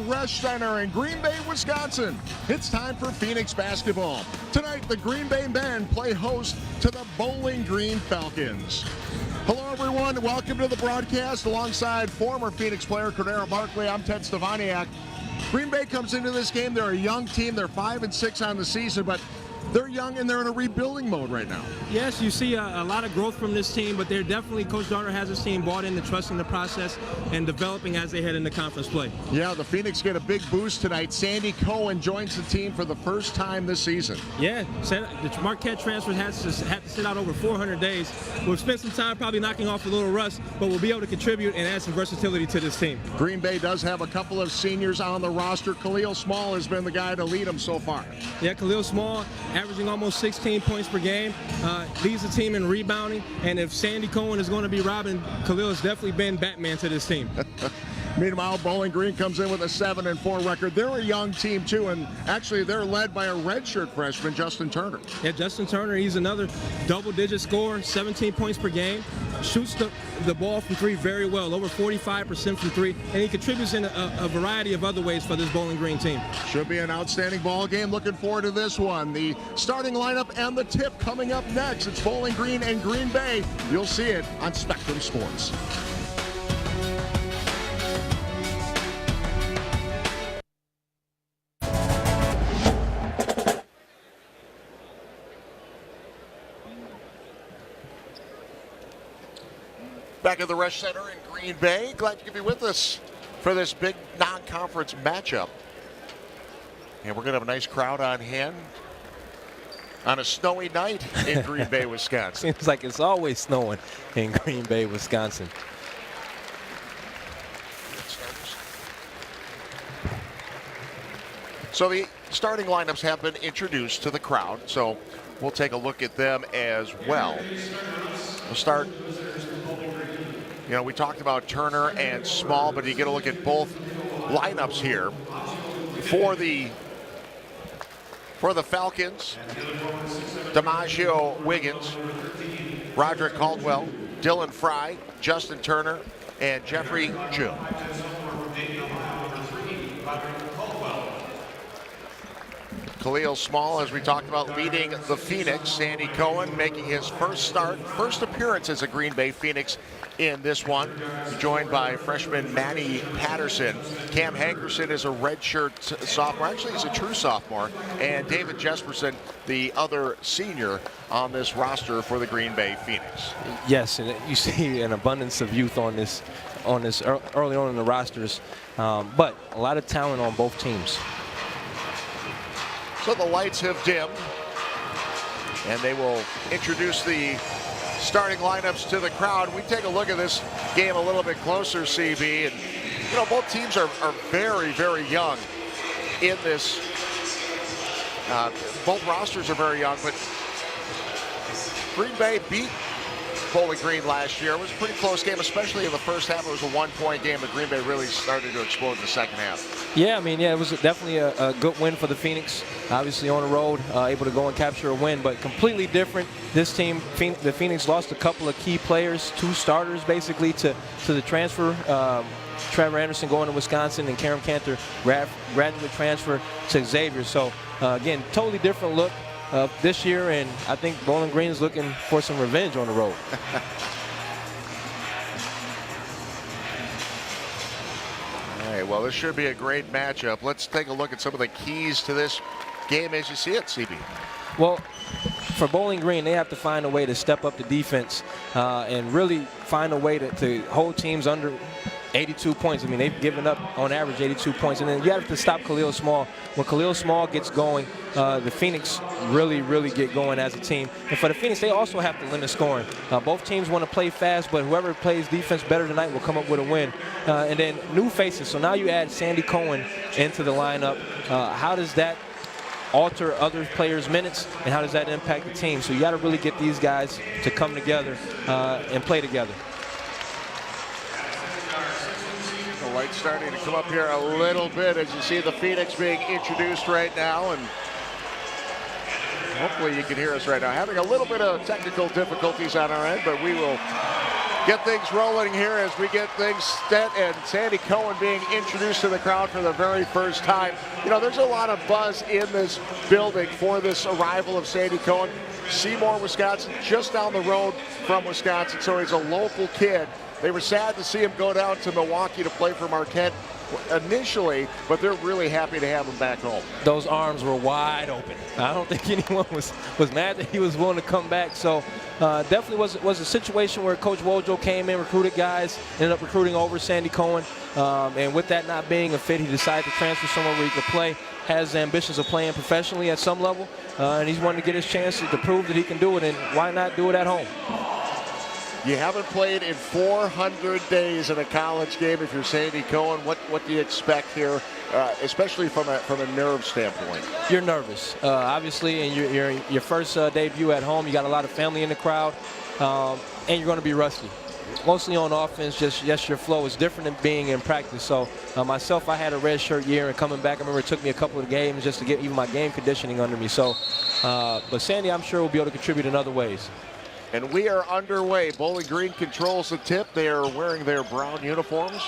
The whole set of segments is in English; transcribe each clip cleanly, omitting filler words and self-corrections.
Resch Center in Green Bay, Wisconsin. It's time for Phoenix basketball. Tonight, the Green Bay men play host to the Bowling Green Falcons. Hello, everyone. Welcome to the broadcast. Alongside former Phoenix player Cordero Barkley, I'm Ted Stevaniak. Green Bay comes into this game. They're a young team. They're 5-6 on the season, but they're young and they're in a rebuilding mode right now. Yes, you see a lot of growth from this team, but they're definitely, Coach Darter has his team bought into trusting the process and developing as they head into conference play. Yeah, the Phoenix get a big boost tonight. Sandy Cohen joins the team for the first time this season. Yeah, the Marquette transfer had to sit out over 400 days. We'll spend some time probably knocking off a little rust, but we'll be able to contribute and add some versatility to this team. Green Bay does have a couple of seniors on the roster. Khalil Small has been the guy to lead them so far. Yeah, Khalil Small averaging almost 16 points per game, leads the team in rebounding, and if Sandy Cohen is going to be robbing, Khalil has definitely been Batman to this team. Meanwhile, Bowling Green comes in with a 7-4 record. They're a young team too, and actually they're led by a redshirt freshman, Justin Turner. Yeah, Justin Turner, he's another double-digit scorer, 17 points per game, shoots the ball from three very well, over 45% from three, and he contributes in a variety of other ways for this Bowling Green team. Should be an outstanding ball game. Looking forward to this one. The starting lineup and the tip coming up next. It's Bowling Green and Green Bay. You'll see it on Spectrum Sports. Back at the Resch Center in Green Bay. Glad you could be with us for this big non-conference matchup. And we're going to have a nice crowd on hand on a snowy night in Green Bay, Wisconsin. Seems like it's always snowing in Green Bay, Wisconsin. So the starting lineups have been introduced to the crowd, so we'll take a look at them as well. We'll start. You know, we talked about Turner and Small, but you get a look at both lineups here. For the Falcons, DiMaggio Wiggins, Roderick Caldwell, Dylan Fry, Justin Turner, and Jeffrey Jew. Khalil Small, as we talked about, leading the Phoenix. Sandy Cohen making his first appearance as a Green Bay Phoenix in this one, joined by freshman Manny Patterson. Cam Hankerson is a redshirt sophomore. Actually, he's a true sophomore. And David Jesperson, the other senior on this roster for the Green Bay Phoenix. Yes, and you see an abundance of youth on this early on in the rosters, but a lot of talent on both teams. So the lights have dimmed, and they will introduce the starting lineups to the crowd. We take a look at this game a little bit closer, CB, and you know, both teams are very, very young in this. Both rosters are very young, but Green Bay beat Bowling Green last year. It was a pretty close game, especially in the first half. It was a one-point game, but Green Bay really started to explode in the second half. Yeah, I mean, yeah, it was definitely a good win for the Phoenix. Obviously on the road, able to go and capture a win, but completely different. This team, the Phoenix, lost a couple of key players, two starters basically to the transfer. Trevor Anderson going to Wisconsin, and Karen Cantor graduate transfer to Xavier. So again, totally different look this year, and I think Bowling Green is looking for some revenge on the road. All right, well, this should be a great matchup. Let's take a look at some of the keys to this game as you see it, CB. Well, for Bowling Green, they have to find a way to step up the defense and really find a way to hold teams under 82 points. I mean, they've given up on average 82 points. And then you have to stop Khalil Small. When Khalil Small gets going, the Phoenix really get going as a team. And for the Phoenix, they also have to limit scoring. Both teams want to play fast, but whoever plays defense better tonight will come up with a win. And then new faces. So now you add Sandy Cohen into the lineup. How does that alter other players' minutes, and how does that impact the team? So you got to really get these guys to come together and play together. The light's starting to come up here a little bit as you see the Phoenix being introduced right now, and hopefully you can hear us right now. Having a little bit of technical difficulties on our end, but we will get things rolling here as we get things set and Sandy Cohen being introduced to the crowd for the very first time. You know, there's a lot of buzz in this building for this arrival of Sandy Cohen. Seymour, Wisconsin, just down the road from Wisconsin, so he's a local kid. They were sad to see him go down to Milwaukee to play for Marquette initially, but they're really happy to have him back home. Those arms were wide open. I don't think anyone was mad that he was willing to come back. So definitely was a situation where Coach Wojo came in, recruited guys, ended up recruiting over Sandy Cohen. And with that not being a fit, he decided to transfer somewhere where he could play, has ambitions of playing professionally at some level, and he's wanting to get his chance to prove that he can do it, and why not do it at home? You haven't played in 400 days in a college game. If you're Sandy Cohen, what do you expect here, especially from a nerve standpoint? You're nervous, obviously, and your first debut at home. You got a lot of family in the crowd, and you're going to be rusty. Mostly on offense, just your flow is different than being in practice. So myself, I had a redshirt year, and coming back, I remember it took me a couple of games just to get even my game conditioning under me. So, but Sandy, I'm sure will be able to contribute in other ways. And we are underway. Bowling Green controls the tip. They are wearing their brown uniforms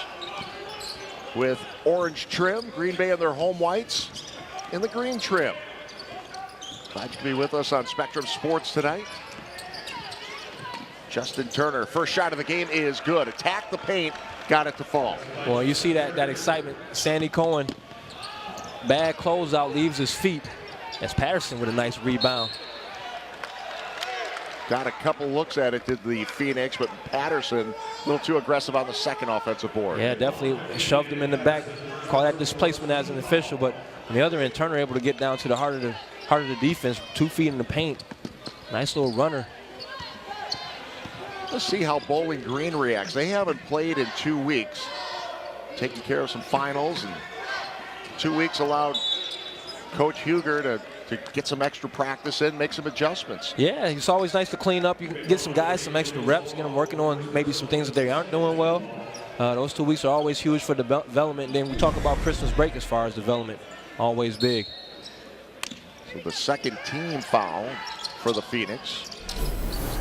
with orange trim. Green Bay in their home whites in the green trim. Glad you can be with us on Spectrum Sports tonight. Justin Turner, first shot of the game is good. Attacked the paint, got it to fall. Well, you see that excitement. Sandy Cohen, bad closeout, leaves his feet. That's Patterson with a nice rebound. Got a couple looks at it, did the Phoenix, but Patterson a little too aggressive on the second offensive board. Yeah, definitely shoved him in the back. Call that displacement as an official, but on the other end, Turner able to get down to the heart of the defense, 2 feet in the paint. Nice little runner. Let's see how Bowling Green reacts. They haven't played in 2 weeks, taking care of some finals, and 2 weeks allowed Coach Huger to get some extra practice in, make some adjustments. Yeah, it's always nice to clean up. You can get some guys some extra reps, get them working on maybe some things that they aren't doing well. Those 2 weeks are always huge for development. And then we talk about Christmas break as far as development, always big. So the second team foul for the Phoenix.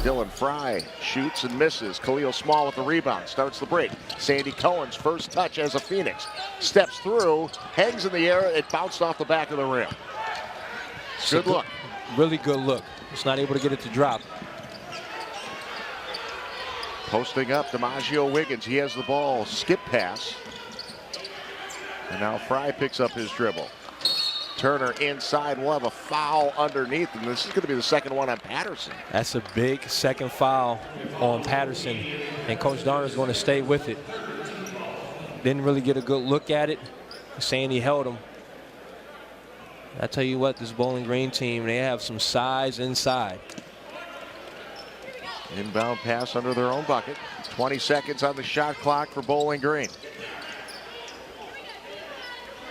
Dylan Fry shoots and misses. Khalil Small with the rebound, starts the break. Sandy Cohen's first touch as a Phoenix. Steps through, hangs in the air, it bounced off the back of the rim. Good look. Really good look. Just not able to get it to drop. Posting up, DiMaggio Wiggins. He has the ball. Skip pass. And now Fry picks up his dribble. Turner inside. We'll have a foul underneath. And this is going to be the second one on Patterson. That's a big second foul on Patterson. And Coach Darner's going to stay with it. Didn't really get a good look at it. Saying he held him. I tell you what, this Bowling Green team, they have some size inside. Inbound pass under their own bucket. 20 seconds on the shot clock for Bowling Green.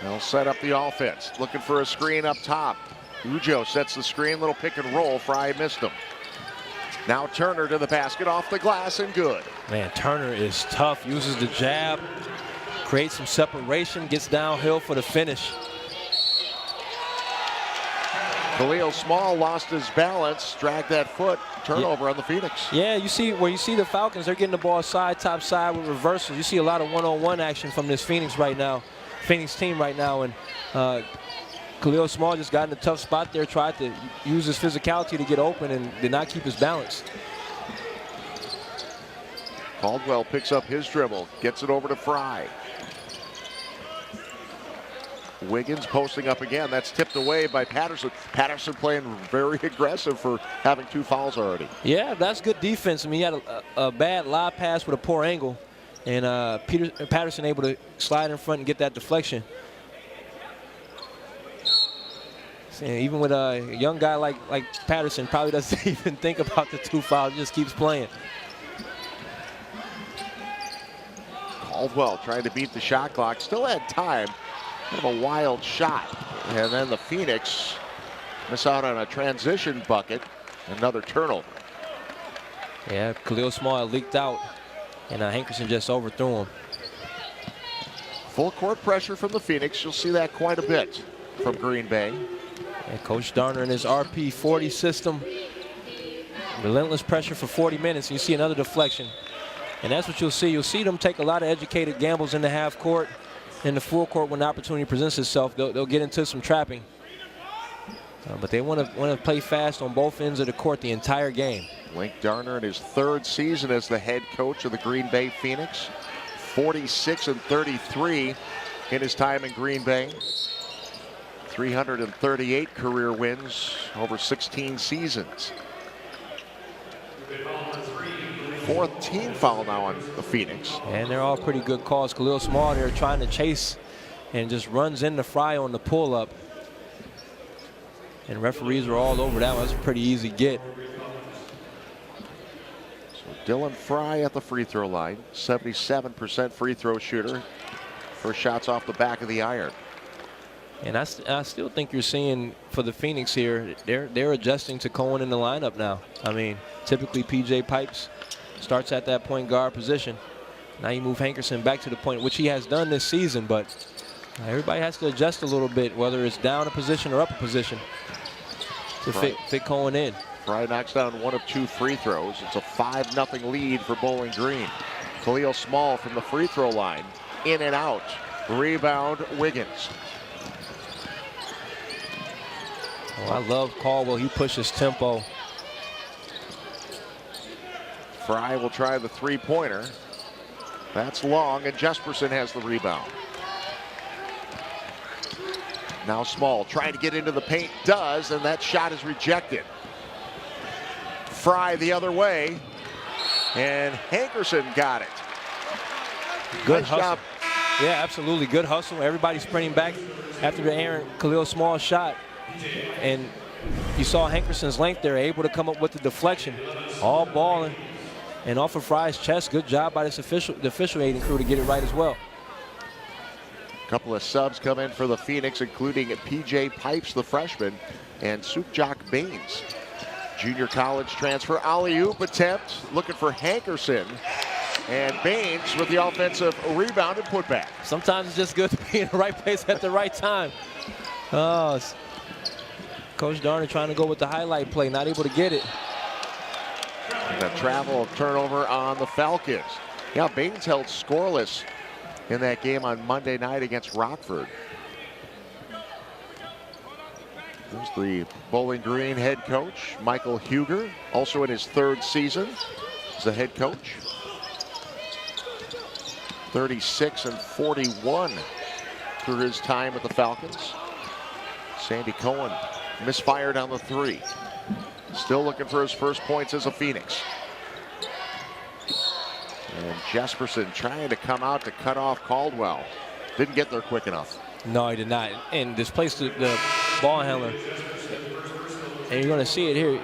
They'll set up the offense. Looking for a screen up top. Ujo sets the screen, little pick and roll. Fry missed him. Now Turner to the basket, off the glass, and good. Man, Turner is tough. Uses the jab, creates some separation, gets downhill for the finish. Khalil Small lost his balance, dragged that foot, turnover on the Phoenix. Yeah, you see where you see the Falcons, they're getting the ball side, top side with reversals. You see a lot of one-on-one action from this Phoenix team right now, and Khalil Small just got in a tough spot there, tried to use his physicality to get open and did not keep his balance. Caldwell picks up his dribble, gets it over to Fry. Wiggins posting up again. That's tipped away by Patterson. Patterson playing very aggressive for having 2 fouls already. Yeah, that's good defense. I mean, he had a bad lob pass with a poor angle, and Patterson able to slide in front and get that deflection. And even with a young guy like Patterson, probably doesn't even think about the 2 fouls, just keeps playing. Caldwell trying to beat the shot clock. Still had time. Kind of a wild shot. And then the Phoenix miss out on a transition bucket. Another turnover. Yeah, Khalil Small leaked out, and Hankerson just overthrew him. Full court pressure from the Phoenix. You'll see that quite a bit from Green Bay. And Coach Darner in his RP 40 system. Relentless pressure for 40 minutes. You see another deflection. And that's what you'll see. You'll see them take a lot of educated gambles in the half court. In the full court, when the opportunity presents itself, they'll get into some trapping. But they want to play fast on both ends of the court the entire game. Link Darner in his 3rd season as the head coach of the Green Bay Phoenix. 46-33 in his time in Green Bay. 338 career wins over 16 seasons. 4th team foul now on the Phoenix. And they're all pretty good calls. Khalil Small there trying to chase and just runs into Fry on the pull-up. And referees were all over that one. That's a pretty easy get. So Dylan Fry at the free throw line. 77% free throw shooter. First shots off the back of the iron. And I still think you're seeing for the Phoenix here, they're adjusting to Cohen in the lineup now. I mean, typically P.J. Pipes starts at that point guard position. Now you move Hankerson back to the point, which he has done this season, but everybody has to adjust a little bit, whether it's down a position or up a position, to fit Cohen in. Fry knocks down 1 of 2 free throws. It's a 5-0 lead for Bowling Green. Khalil Small from the free throw line. In and out. Rebound, Wiggins. Oh, I love Caldwell. He pushes tempo. Fry will try the 3-pointer. That's long, and Jesperson has the rebound. Now Small trying to get into the paint, does, and that shot is rejected. Fry the other way, and Hankerson got it. Good nice hustle. job. Yeah, absolutely. Good hustle. Everybody sprinting back after the Khalil Small shot. And you saw Hankerson's length there, able to come up with the deflection. All balling. And off of Fry's chest, good job by the officiating crew to get it right as well. A couple of subs come in for the Phoenix, including P.J. Pipes, the freshman, and Sukjak Baines, junior college transfer. Alley-oop attempt, looking for Hankerson. And Baines with the offensive rebound and putback. Sometimes it's just good to be in the right place at the right time. Oh, Coach Darner trying to go with the highlight play, not able to get it. And a travel turnover on the Falcons. Yeah, Baines held scoreless in that game on Monday night against Rockford. There's the Bowling Green head coach, Michael Huger, also in his 3rd season as the head coach. 36-41 through his time with the Falcons. Sandy Cohen misfired on the 3. Still looking for his first points as a Phoenix. And Jesperson trying to come out to cut off Caldwell. Didn't get there quick enough. No, he did not. And displaced the ball handler. And you're going to see it here.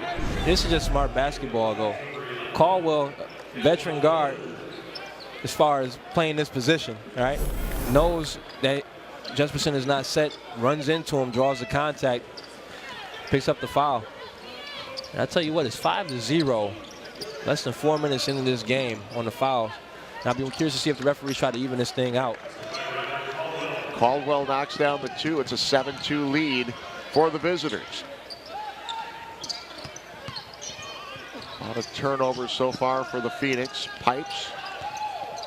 This is just smart basketball, though. Caldwell, veteran guard, as far as playing this position, right? Knows that Jesperson is not set, runs into him, draws the contact, picks up the foul. And I tell you what, it's 5-0, less than 4 minutes into this game on the foul. And I'll be curious to see if the referees try to even this thing out. Caldwell knocks down the 2. It's a 7-2 lead for the visitors. A lot of turnovers so far for the Phoenix. Pipes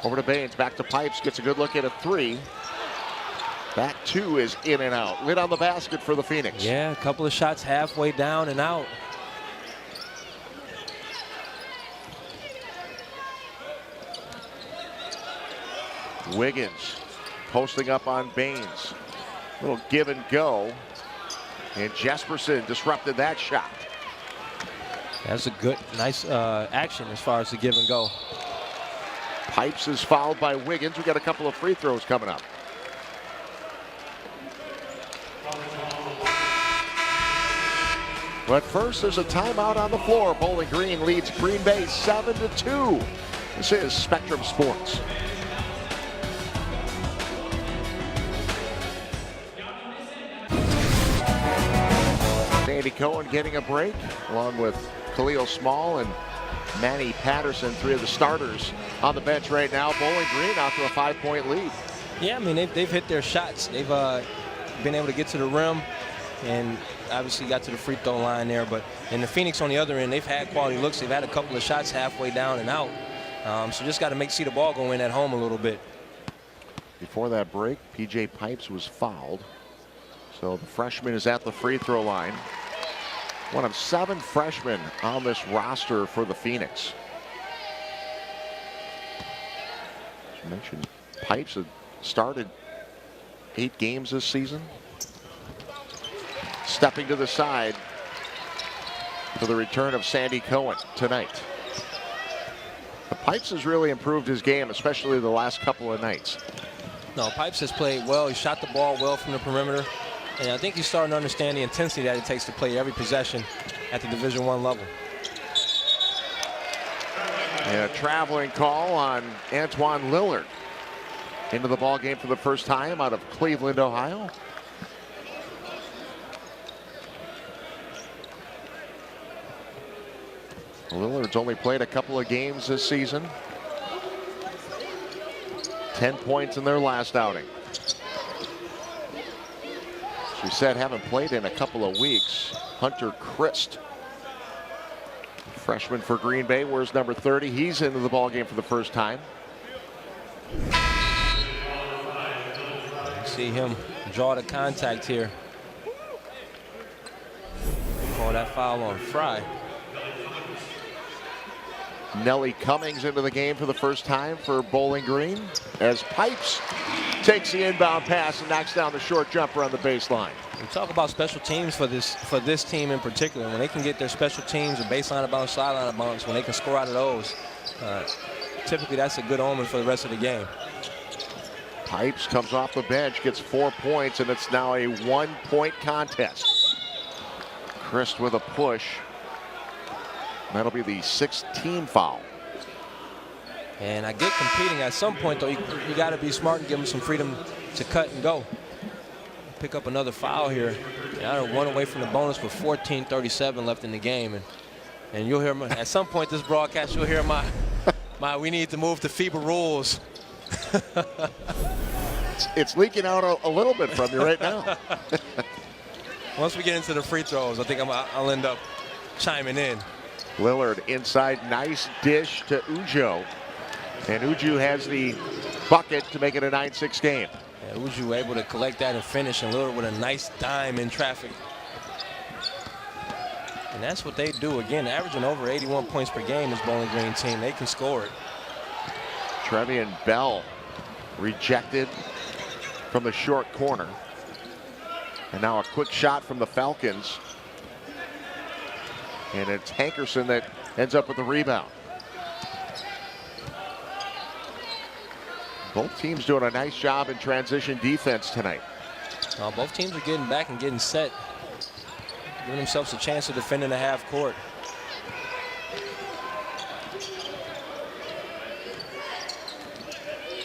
over to Baines, back to Pipes, gets a good look at a 3. That 2 is in and out. Lid on the basket for the Phoenix. Yeah, a couple of shots halfway down and out. Wiggins posting up on Baines. Little give and go. And Jesperson disrupted that shot. That's a good, nice action as far as the give and go. Pipes is fouled by Wiggins. We got a couple of free throws coming up. But first, there's a timeout on the floor. Bowling Green leads Green Bay 7-2. This is Spectrum Sports. Sandy Cohen getting a break, along with Khalil Small and Manny Patterson, 3 of the starters on the bench right now. Bowling Green out to a 5-point lead. Yeah, I mean, they've hit their shots. They've been able to get to the rim and obviously got to the free throw line there. But in the Phoenix on the other end, they've had quality looks. They've had a couple of shots halfway down and out. So just got to see the ball go in at home a little bit. Before that break, P.J. Pipes was fouled. So the freshman is at the free throw line. One of 7 freshmen on this roster for the Phoenix. As you mentioned, Pipes had started 8 games this season. Stepping to the side for the return of Sandy Cohen tonight. The Pipes has really improved his game, especially the last couple of nights. No, Pipes has played well. He shot the ball well from the perimeter. And I think he's starting to understand the intensity that it takes to play every possession at the Division I level. And a traveling call on Antoine Lillard. Into the ball game for the first time out of Cleveland, Ohio. Lillard's only played a couple of games this season. 10 points in their last outing. As we said, haven't played in a couple of weeks. Hunter Christ, freshman for Green Bay, wears number 30. He's into the ball game for the first time. See him draw the contact here. Call that foul on Fry. Nelly Cummings into the game for the first time for Bowling Green as Pipes takes the inbound pass and knocks down the short jumper on the baseline. We talk about special teams for this team in particular. When they can get their special teams, a baseline of bounds, sideline of bounds, when they can score out of those, typically that's a good omen for the rest of the game. Pipes comes off the bench, gets 4 points, and it's now a 1-point contest. Christ with a push. That'll be the 6th team foul. And I get competing at some point, though. You got to be smart and give them some freedom to cut and go. Pick up another foul here. Yeah, one away from the bonus with 14:37 left in the game. And you'll hear at some point this broadcast, you'll hear my we need to move to FIBA rules. It's leaking out a little bit from you right now. Once we get into the free throws, I think I'll end up chiming in. Lillard inside, nice dish to Ujo. And Ujo has the bucket to make it a 9-6 game. Yeah, Ujo able to collect that and finish, and Lillard with a nice dime in traffic. And that's what they do. Again, averaging over 81 points per game is Bowling Green team. They can score it. Trevian Bell rejected from the short corner. And now a quick shot from the Falcons. And it's Hankerson that ends up with the rebound. Both teams doing a nice job in transition defense tonight. Both teams are getting back and getting set, giving themselves a chance to defend in the half court.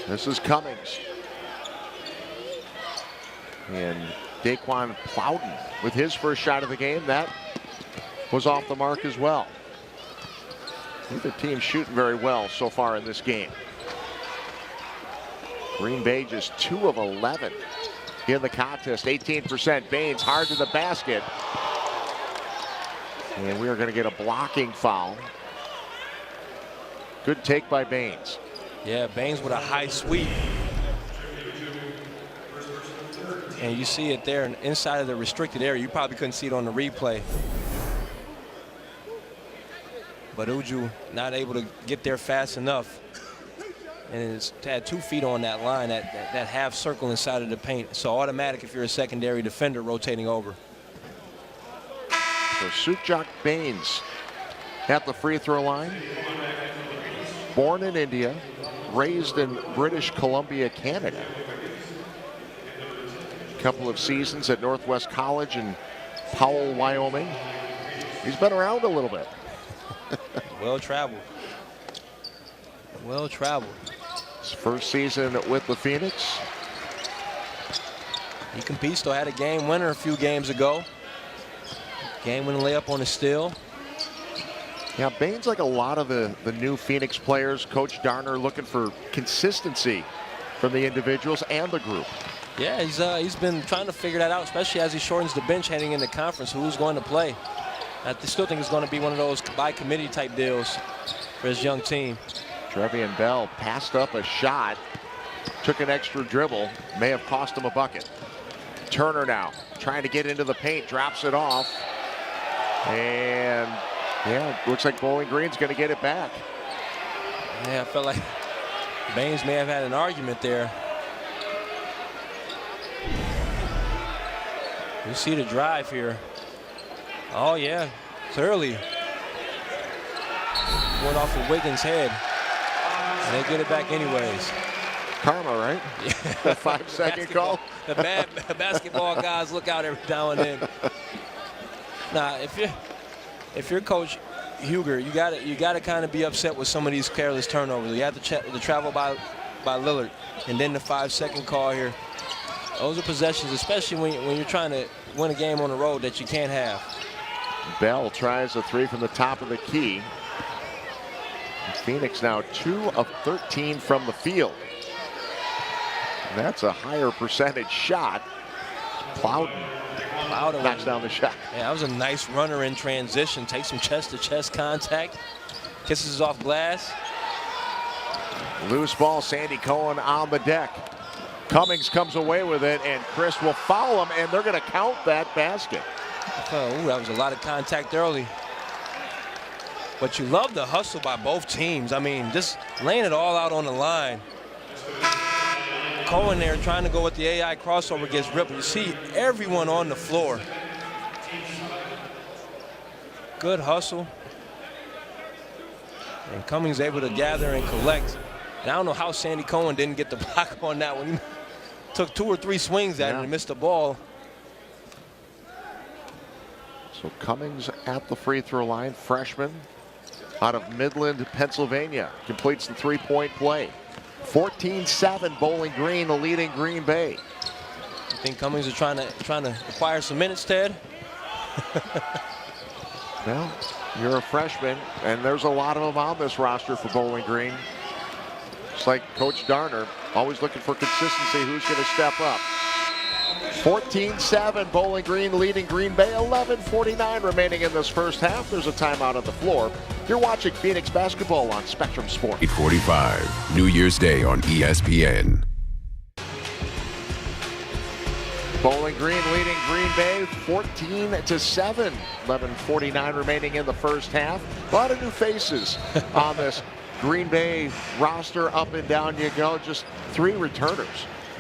This is Cummings. And Daquan Plowden with his first shot of the game. That was off the mark as well. Neither team shooting very well so far in this game. Green Bay just 2 of 11 in the contest. 18%. Baines hard to the basket. And we are going to get a blocking foul. Good take by Baines. Yeah, Baines with a high sweep. And you see it there inside of the restricted area. You probably couldn't see it on the replay. But Ujo not able to get there fast enough. And it's had 2 feet on that line, that half circle inside of the paint. So automatic if you're a secondary defender rotating over. So Sukjak Baines at the free throw line. Born in India, raised in British Columbia, Canada. Couple of seasons at Northwest College in Powell, Wyoming. He's been around a little bit. Well traveled. Well traveled. His first season with the Phoenix. He competes, still had a game winner a few games ago. Game winning layup on a steal. Yeah, Baines, like a lot of the new Phoenix players, Coach Darner looking for consistency from the individuals and the group. Yeah, he's been trying to figure that out, especially as he shortens the bench heading into conference. Who's going to play? I still think it's going to be one of those by committee type deals for his young team. Trevian Bell passed up a shot, took an extra dribble, may have cost him a bucket. Turner now trying to get into the paint, drops it off. And yeah, looks like Bowling Green's going to get it back. Yeah, I felt like Baines may have had an argument there. You see the drive here. Oh yeah, it's early. Went off of Wiggins' head. And they get it back anyways. Karma, right? Yeah. That 5-second call. The bad basketball guys look out every now and then. Now, if you're Coach Huger, you gotta kind of be upset with some of these careless turnovers. You have to travel by Lillard, and then the 5-second call here. Those are possessions, especially when you're trying to win a game on the road, that you can't have. Bell tries a three from the top of the key. Phoenix now 2 of 13 from the field. And that's a higher percentage shot. Plowden knocks down the shot. Yeah, that was a nice runner in transition. Takes some chest-to-chest contact. Kisses off glass. Loose ball, Sandy Cohen on the deck. Cummings comes away with it, and Chris will foul him, and they're going to count that basket. Oh, that was a lot of contact early. But you love the hustle by both teams. I mean, just laying it all out on the line. Cohen there trying to go with the AI crossover, gets ripped. You see everyone on the floor. Good hustle. And Cummings able to gather and collect. And I don't know how Sandy Cohen didn't get the block on that one. He took 2 or 3 swings at it and missed the ball. So Cummings at the free throw line, freshman out of Midland, Pennsylvania, completes the three-point play. 14-7, Bowling Green, the leading Green Bay. I think Cummings is trying to acquire some minutes, Ted. Well, you're a freshman, and there's a lot of them on this roster for Bowling Green. It's like Coach Darner, always looking for consistency. Who's going to step up? 14-7, Bowling Green leading Green Bay. 11:49 remaining in this first half. There's a timeout on the floor. You're watching Phoenix basketball on Spectrum Sports. 8:45, New Year's Day on ESPN. Bowling Green leading Green Bay 14-7. 11:49 remaining in the first half. A lot of new faces on this Green Bay roster. Up and down you go. Just 3 returners.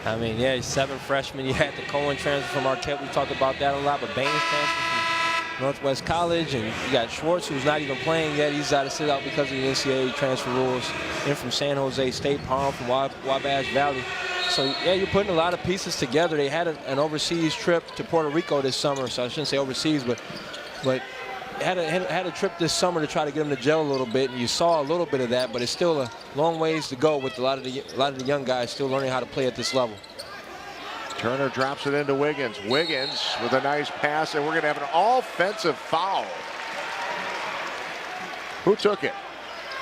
I mean, yeah, 7 freshmen. You had the Cohen transfer from Marquette. We talked about that a lot. But Baines transfer from Northwest College. And you got Schwartz, who's not even playing yet. He's got to sit out because of the NCAA transfer rules. And from San Jose State, Palm from Wabash Valley. So, yeah, you're putting a lot of pieces together. They had an overseas trip to Puerto Rico this summer. So I shouldn't say overseas, but had a trip this summer to try to get them to gel a little bit, and you saw a little bit of that, but it's still a long ways to go with a lot of the young guys still learning how to play at this level. Turner drops it into Wiggins. Wiggins with a nice pass, and we're going to have an offensive foul. Who took it?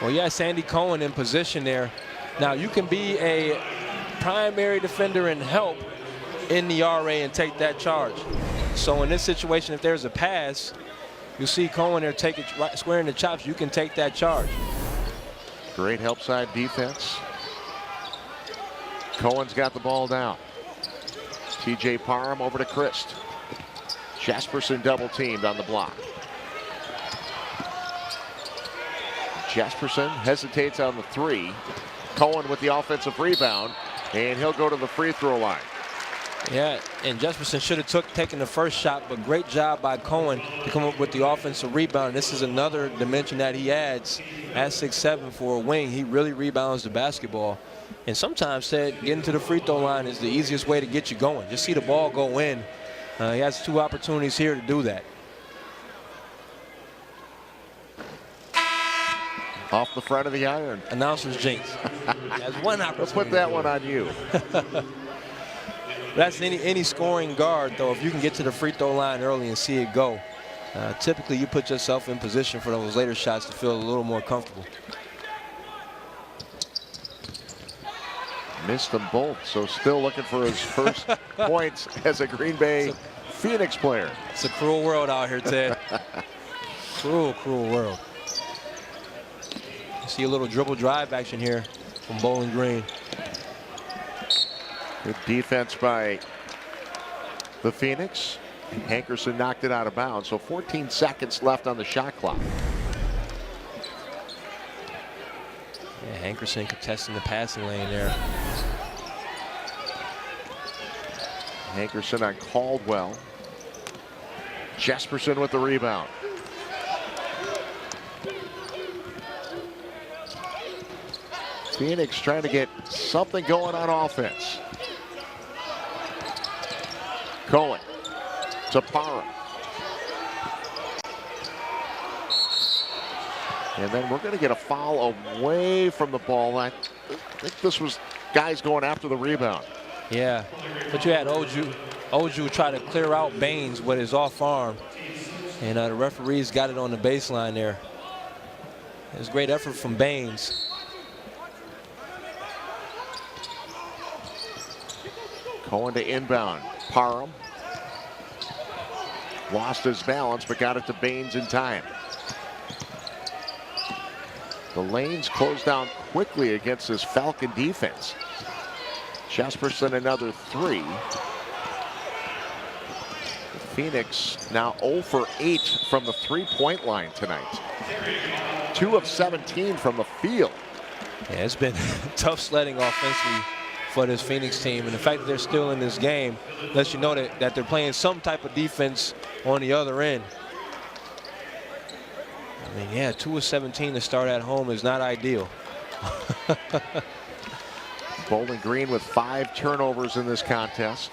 Well, yeah, Sandy Cohen in position there. Now, you can be a primary defender and help in the RA and take that charge. So in this situation, if there's a pass, you see Cohen there take it right square in the chops. You can take that charge. Great help side defense. Cohen's got the ball down. TJ Parham over to Christ. Jasperson double teamed on the block. Jasperson hesitates on the 3. Cohen with the offensive rebound, and he'll go to the free throw line. Yeah, and Jesperson should have taken the first shot, but great job by Cohen to come up with the offensive rebound. This is another dimension that he adds at 6'7" for a wing. He really rebounds the basketball. And sometimes getting to the free throw line is the easiest way to get you going. Just see the ball go in. He has 2 opportunities here to do that. Off the front of the iron. Announcer's jinx. That's one opportunity. Let's put that one on you. That's any scoring guard, though. If you can get to the free throw line early and see it go, typically you put yourself in position for those later shots to feel a little more comfortable. Missed them both, so still looking for his first points as a Green Bay Phoenix player. It's a cruel world out here, Ted. Cruel, cruel world. See a little dribble drive action here from Bowling Green. Good defense by the Phoenix. Hankerson knocked it out of bounds, so 14 seconds left on the shot clock. Yeah, Hankerson contesting the passing lane there. Hankerson on Caldwell. Jesperson with the rebound. Phoenix trying to get something going on offense. Cohen to Parham. And then we're going to get a foul away from the ball. I think this was guys going after the rebound. Yeah, but you had Oju try to clear out Baines with his off arm. And the referees got it on the baseline there. It was great effort from Baines. Cohen to inbound. Parham lost his balance, but got it to Baines in time. The lanes closed down quickly against this Falcon defense. Jesperson another three. Phoenix now 0 for 8 from the three-point line tonight. 2 of 17 from the field. Yeah, it's been tough sledding offensively for this Phoenix team, and the fact that they're still in this game lets you know that they're playing some type of defense on the other end. I mean, yeah, 2 of 17 to start at home is not ideal. Bowling Green with 5 turnovers in this contest.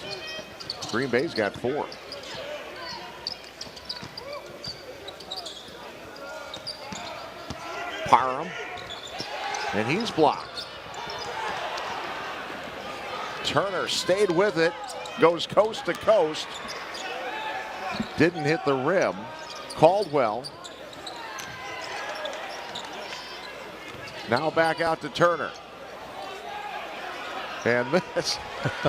Green Bay's got 4. Parham, and he's blocked. Turner stayed with it, goes coast to coast. Didn't hit the rim. Caldwell. Now back out to Turner. And this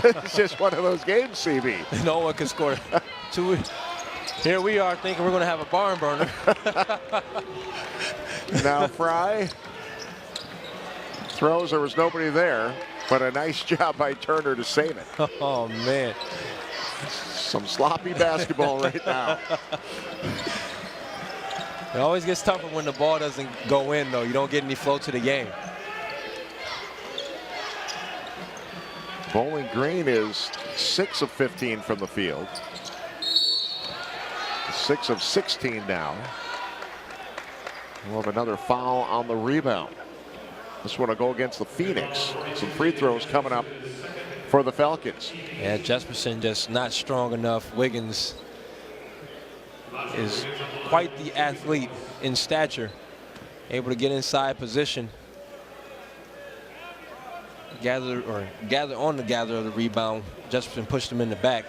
is just one of those games, CB. No one can score. Here we are thinking we're going to have a barn burner. Now Fry throws. There was nobody there, but a nice job by Turner to save it. Oh, man. Some sloppy basketball right now. It always gets tougher when the ball doesn't go in, though. You don't get any flow to the game. Bowling Green is 6 of 15 from the field. 6 of 16 now. We'll have another foul on the rebound. This one will go against the Phoenix. Some free throws coming up for the Falcons. Yeah, Jesperson just not strong enough. Wiggins is quite the athlete in stature, able to get inside position, gather on the gather of the rebound. Jesperson pushed him in the back.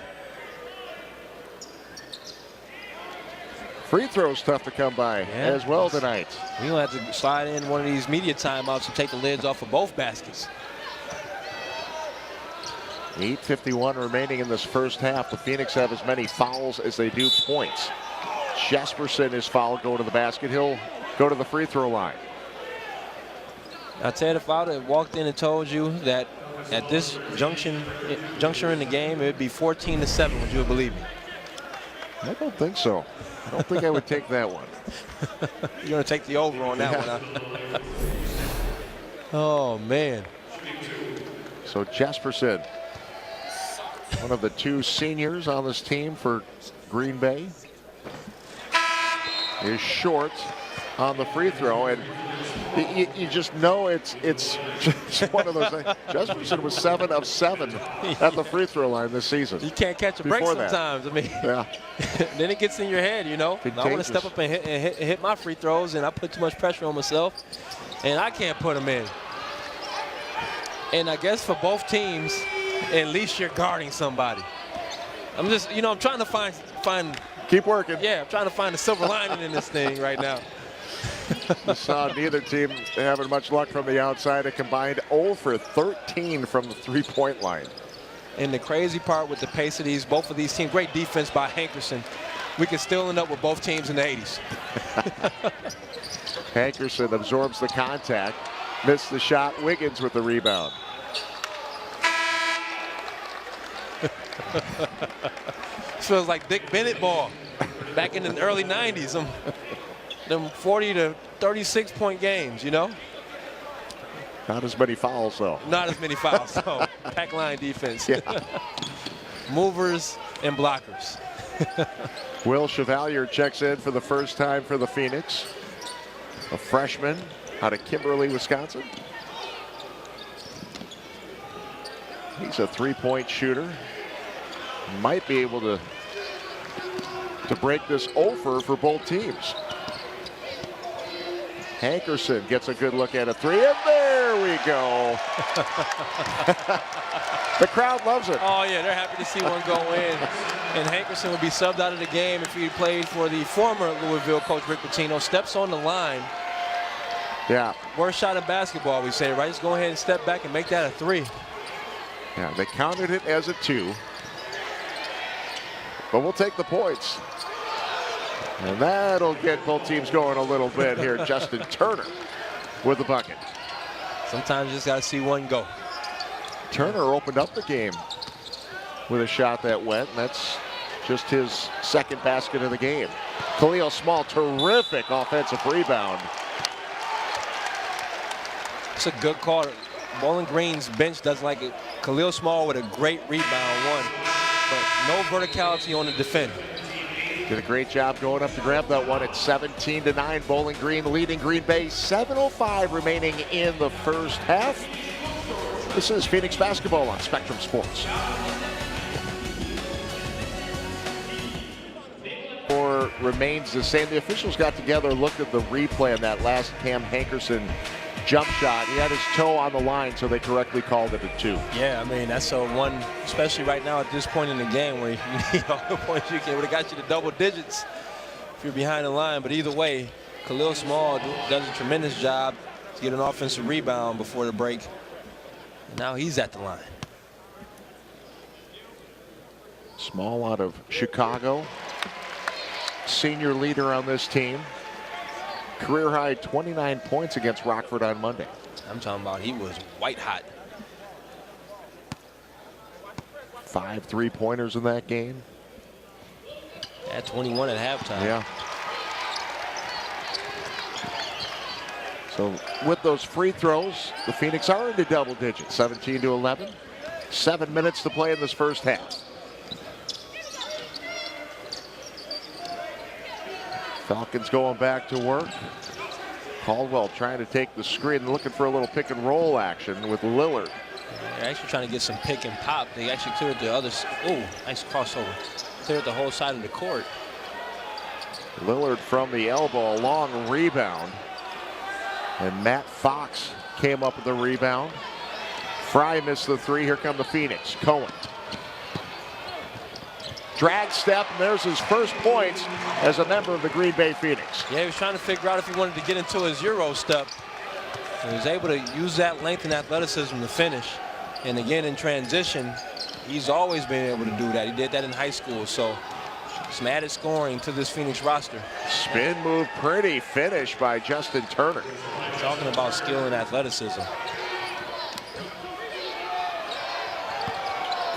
Free throws tough to come by as well tonight. We don't have to slide in one of these media timeouts and take the lids off of both baskets. 8:51 remaining in this first half. The Phoenix have as many fouls as they do points. Jesperson is fouled, go to the basket. He'll go to the free throw line. I tell you, if I would have walked in and told you that at this juncture in the game, it would be 14-7, would you have believed me? I don't think so. I don't think I would take that one. You're going to take the over on that one, huh? Oh, man. So Jesperson, one of the 2 seniors on this team for Green Bay, is short on the free throw, and you just know it's just one of those things. Jesperson was 7 of 7 at the free throw line this season. You can't catch a break sometimes. I mean, yeah. Then it gets in your head, you know. I want to step up and hit my free throws, and I put too much pressure on myself, and I can't put them in. And I guess for both teams, at least you're guarding somebody. I'm just, you know, I'm trying to find. Keep working. Yeah, I'm trying to find a silver lining in this thing right now. I saw neither team having much luck from the outside. A combined 0 for 13 from the three-point line. And the crazy part with the pace of both of these teams, great defense by Hankerson. We could still end up with both teams in the 80s. Hankerson absorbs the contact. Missed the shot. Wiggins with the rebound. Feels like Dick Bennett ball back in the early 90s. Them 40 to 36 point games, you know? Not as many fouls, though. Not as many fouls. So pack line defense. Yeah. Movers and blockers. Will Chevalier checks in for the first time for the Phoenix. A freshman out of Kimberly, Wisconsin. He's a three-point shooter. Might be able to break this offer for both teams. Hankerson gets a good look at a three, and there we go. The crowd loves it. Oh, yeah, they're happy to see one go in. And Hankerson would be subbed out of the game if he played for the former Louisville coach, Rick Pitino. Steps on the line. Yeah. Worst shot in basketball, we say, right? Just go ahead and step back and make that a three. Yeah, they counted it as a 2. But we'll take the points. And that'll get both teams going a little bit here. Justin Turner with the bucket. Sometimes you just got to see one go. Turner opened up the game with a shot that went, and that's just his second basket of the game. Khalil Small, terrific offensive rebound. It's a good call. Bowling Green's bench doesn't like it. Khalil Small with a great rebound, one, but no verticality on the defender. Did a great job going up to grab that one at 17-9. Bowling Green leading Green Bay. 7:05 remaining in the first half. This is Phoenix basketball on Spectrum Sports. Or remains the same. The officials got together, looked at the replay on that last Cam Hankerson jump shot. He had his toe on the line, so they correctly called it a 2. Yeah, I mean, that's a one, especially right now at this point in the game where you need all the points you can. Would have got you to double digits if you're behind the line. But either way, Khalil Small does a tremendous job to get an offensive rebound before the break. Now he's at the line. Small out of Chicago. Senior leader on this team. Career high 29 points against Rockford on Monday. I'm talking about he was white hot. 5 3-pointers in that game. At 21 at halftime. Yeah. So with those free throws, the Phoenix are into double digits, 17-11. 7 minutes to play in this first half. Falcons going back to work. Caldwell trying to take the screen, looking for a little pick and roll action with Lillard. They're actually trying to get some pick and pop. They actually cleared the other. Oh, nice crossover. Cleared the whole side of the court. Lillard from the elbow, a long rebound. And Matt Fox came up with the rebound. Fry missed the 3. Here come the Phoenix. Cohen. Drag step, and there's his first points as a member of the Green Bay Phoenix. Yeah, he was trying to figure out if he wanted to get into his Euro step. He was able to use that length and athleticism to finish. And again, in transition, he's always been able to do that. He did that in high school, so some added scoring to this Phoenix roster. Spin move, pretty finish by Justin Turner. Talking about skill and athleticism.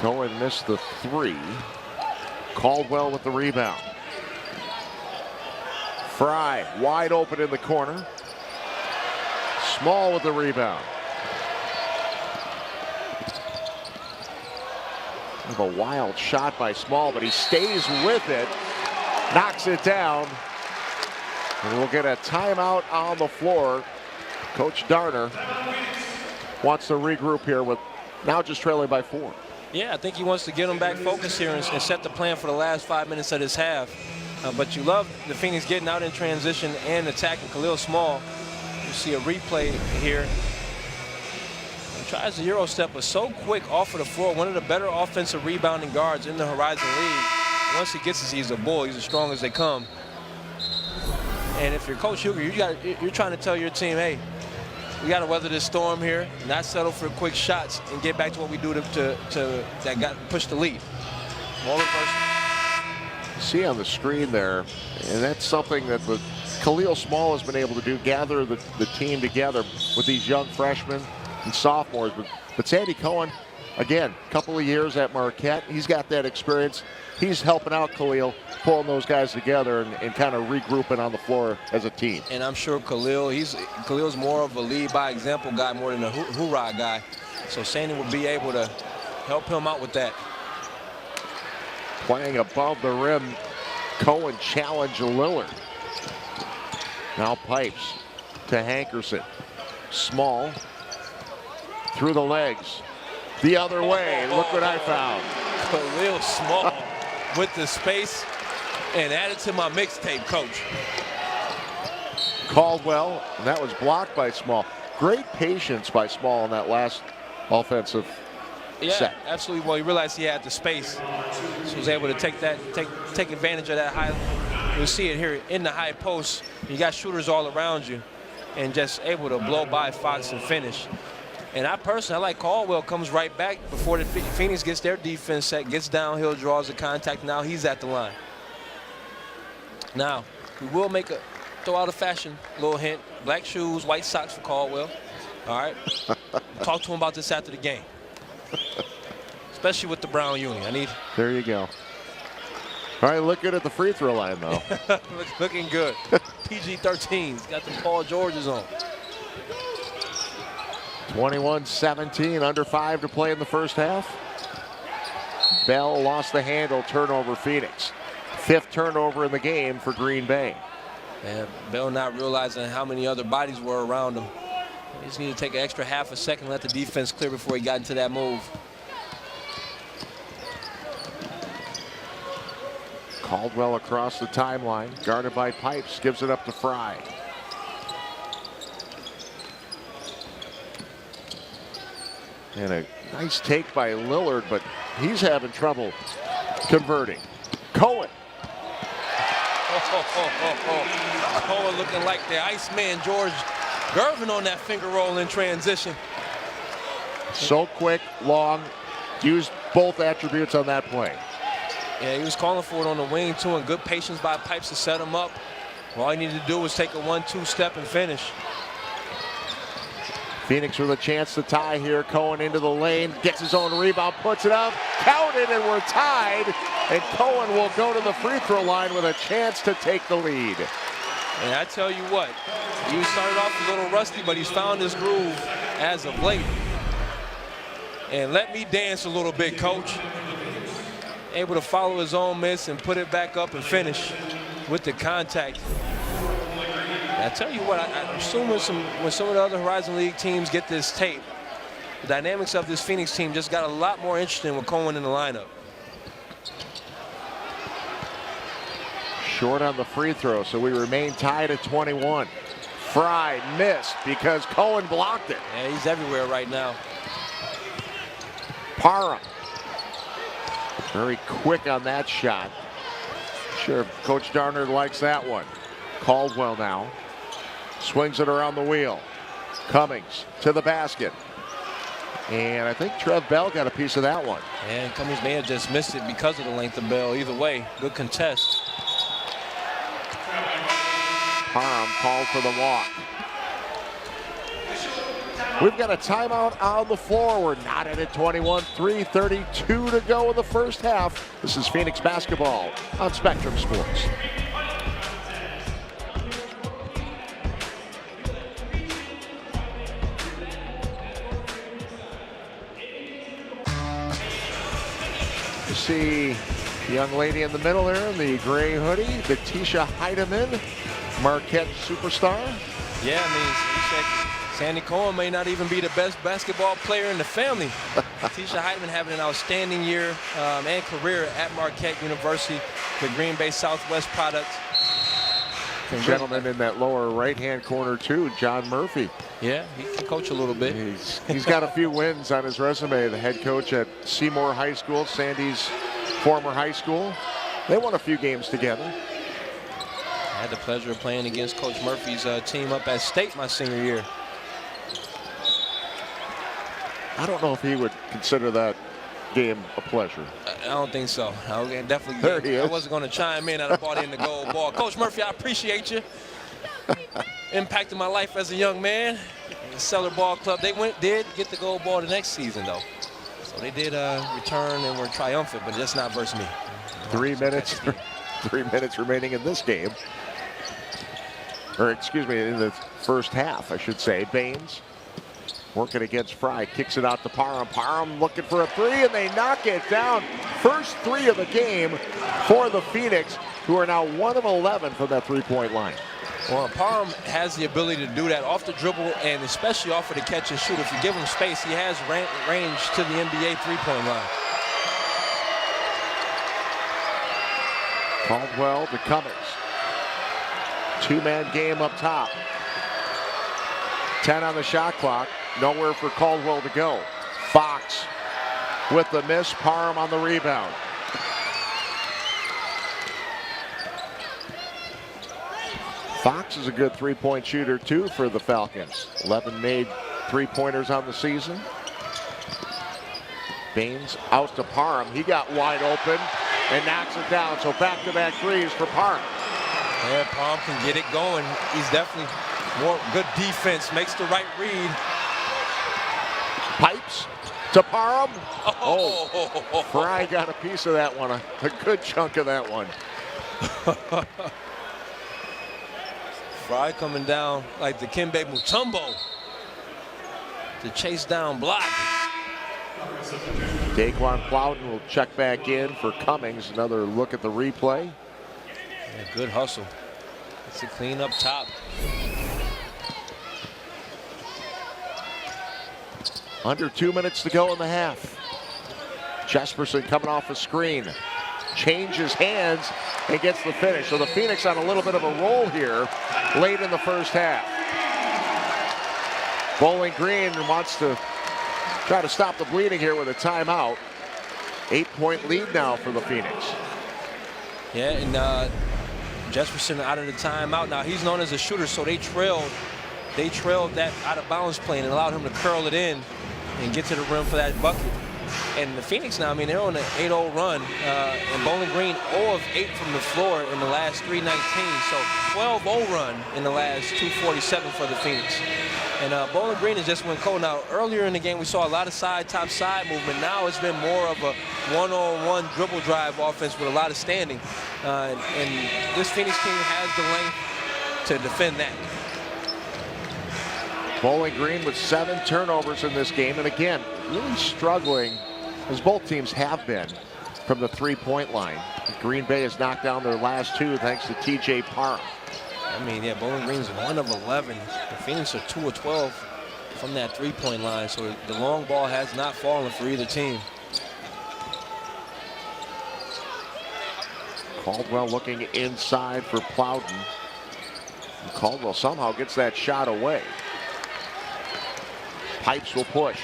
Cohen missed the 3. Caldwell with the rebound. Fry wide open in the corner. Small with the rebound. Kind of a wild shot by Small, but he stays with it. Knocks it down. And we'll get a timeout on the floor. Coach Darner wants to regroup here with now just trailing by 4. Yeah, I think he wants to get them back focused here and set the plan for the last 5 minutes of this half. But you love the Phoenix getting out in transition and attacking Khalil Small. You see a replay here. He tries the Euro step, but so quick off of the floor. One of the better offensive rebounding guards in the Horizon League. Once he gets it, he's a bull. He's as strong as they come. And if you're Coach Huger, you're trying to tell your team, hey, we got to weather this storm here, not settle for quick shots, and get back to what we do to push the lead. More reverse. See on the screen there, and that's something that the Khalil Small has been able to do, gather the team together with these young freshmen and sophomores. But Sandy Cohen, again, a couple of years at Marquette. He's got that experience. He's helping out Khalil, pulling those guys together and kind of regrouping on the floor as a team. And I'm sure Khalil's more of a lead by example guy more than a hoorah guy. So Sandy will be able to help him out with that. Playing above the rim, Cohen challenged Lillard. Now Pipes to Hankerson. Small through the legs. The other way. Look what I found. Khalil Small with the space, and added to my mixtape, Coach. Caldwell, and that was blocked by Small. Great patience by Small in that last offensive set. Absolutely. Well, he realized he had the space, so he was able to take advantage of that high. You'll see it here in the high post. You got shooters all around you, and just able to blow by Fox and finish. And I like Caldwell comes right back before the Phoenix gets their defense set, gets downhill, draws the contact. Now he's at the line. Now we will throw out a fashion little hint: black shoes, white socks for Caldwell. All right. Talk to him about this after the game, especially with the brown uni. There you go. All right, look good at the free throw line, though. Looking good. PG-13's got the Paul Georges on. 21-17, under 5 to play in the first half. Bell lost the handle, turnover Phoenix. 5th turnover in the game for Green Bay. And Bell not realizing how many other bodies were around him. He just needed to take an extra half a second, let the defense clear before he got into that move. Caldwell across the timeline, guarded by Pipes, gives it up to Fry. And a nice take by Lillard, but he's having trouble converting. Cohen. Cohen looking like the Iceman George Gervin on that finger roll in transition. So quick, long, used both attributes on that play. Yeah, he was calling for it on the wing too, and good patience by Pipes to set him up. All he needed to do was take a 1-2 step and finish. Phoenix with a chance to tie here. Cohen into the lane, gets his own rebound, puts it up, counted, and we're tied. And Cohen will go to the free throw line with a chance to take the lead. And I tell you what, he started off a little rusty, but he's found his groove as of late. And let me dance a little bit, Coach. Able to follow his own miss and put it back up and finish with the contact. I tell you what, I'm assuming when some of the other Horizon League teams get this tape, the dynamics of this Phoenix team just got a lot more interesting with Cohen in the lineup. Short on the free throw, so we remain tied at 21. Fry missed because Cohen blocked it. Yeah, he's everywhere right now. Parham. Very quick on that shot. Sure, if Coach Darnard likes that one. Caldwell now. Swings it around the wheel. Cummings to the basket. And I think Trev Bell got a piece of that one. And Cummings may have just missed it because of the length of Bell. Either way, good contest. Parham called for the walk. We've got a timeout on the floor. We're knotted at 21, 3:32 to go in the first half. This is Phoenix basketball on Spectrum Sports. You see the young lady in the middle there in the gray hoodie, Batisha Heidemann, Marquette superstar. Yeah, I mean, he said Sandy Cohen may not even be the best basketball player in the family. Batisha Heidemann having an outstanding year and career at Marquette University, the Green Bay Southwest product. The gentleman in that lower right-hand corner too, John Murphy. Yeah, he can coach a little bit. He's got a few wins on his resume. The head coach at Seymour High School, Sandy's former high school. They won a few games together. I had the pleasure of playing against Coach Murphy's team up at State my senior year. I don't know if he would consider that game a pleasure. I don't think so. I There he is. I wasn't going to chime in. I bought in the gold ball. Coach Murphy, I appreciate you. impacted my life as a young man. The Cellar Ball Club, they did get the gold ball the next season, though. So they did return and were triumphant, but just not versus me. 3 minutes, 3 minutes remaining in this game. Or excuse me, in the first half, I should say. Baines working against Fry, kicks it out to Parham. Parham looking for a three, and they knock it down. First three of the game for the Phoenix, who are now 1 of 11 from that three-point line. Well, Parham has the ability to do that off the dribble and especially off of the catch and shoot. If you give him space, he has range to the NBA three-point line. Caldwell to Cummings. Two-man game up top. 10 on the shot clock. Nowhere for Caldwell to go. Fox with the miss. Parham on the rebound. Fox is a good three-point shooter, too, for the Falcons. 11 made three-pointers on the season. Baines out to Parham. He got wide open and knocks it down. So back-to-back threes for Parham. Yeah, Parham can get it going. He's definitely more good defense, makes the right read. Pipes to Parham. Oh, Fry got a piece of that one, a good chunk of that one. Fry coming down like the Kembe Mutombo to chase down block. Daquan Plowden will check back in for Cummings. Another look at the replay. Yeah, good hustle. It's a clean up top. Under 2 minutes to go in the half. Jesperson coming off a screen. Changes hands and gets the finish. So the Phoenix on a little bit of a roll here late in the first half. Bowling Green wants to try to stop the bleeding here with a timeout. 8-point lead now for the Phoenix. Yeah, and Jesperson out of the timeout. Now he's known as a shooter, so they trailed that out of bounds play and allowed him to curl it in and get to the rim for that bucket. And the Phoenix now, I mean, they're on an 8-0 run. And Bowling Green 0 of 8 from the floor in the last 3:19. So 12-0 run in the last 2:47 for the Phoenix. And Bowling Green has just went cold. Now, earlier in the game, we saw a lot of top side movement. Now it's been more of a one-on-one dribble drive offense with a lot of standing. And this Phoenix team has the length to defend that. Bowling Green with 7 turnovers in this game. And again, really struggling, as both teams have been, from the three-point line. Green Bay has knocked down their last 2 thanks to T.J. Parham. I mean, yeah, Bowling Green's 1 of 11. The Phoenix are 2 of 12 from that three-point line. So the long ball has not fallen for either team. Caldwell looking inside for Plowden. And Caldwell somehow gets that shot away. Pipes will push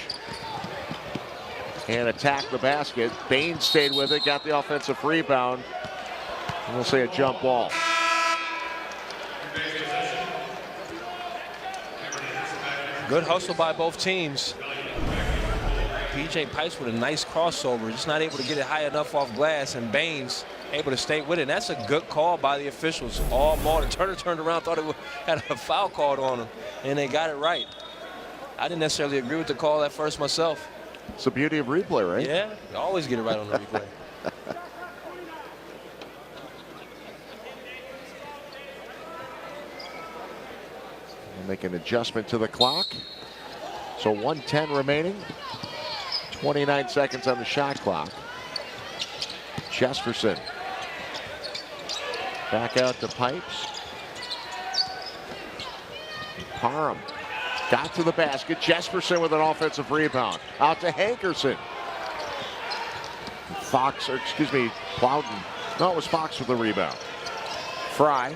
and attack the basket. Baines stayed with it, got the offensive rebound. And we'll say a jump ball. Good hustle by both teams. P.J. Pipes with a nice crossover, just not able to get it high enough off glass, and Baines able to stay with it. And that's a good call by the officials. All ball. The Turner turned around, thought it had a foul called on him, and they got it right. I didn't necessarily agree with the call at first myself. It's the beauty of replay, right? Yeah, you always get it right on the replay. We'll make an adjustment to the clock. So 1:10 remaining. 29 seconds on the shot clock. Jesperson. Back out to Pipes. Parham. Got to the basket. Jesperson with an offensive rebound. Out to Hankerson. Fox, or excuse me, Plowden. No, it was Fox with the rebound. Fry.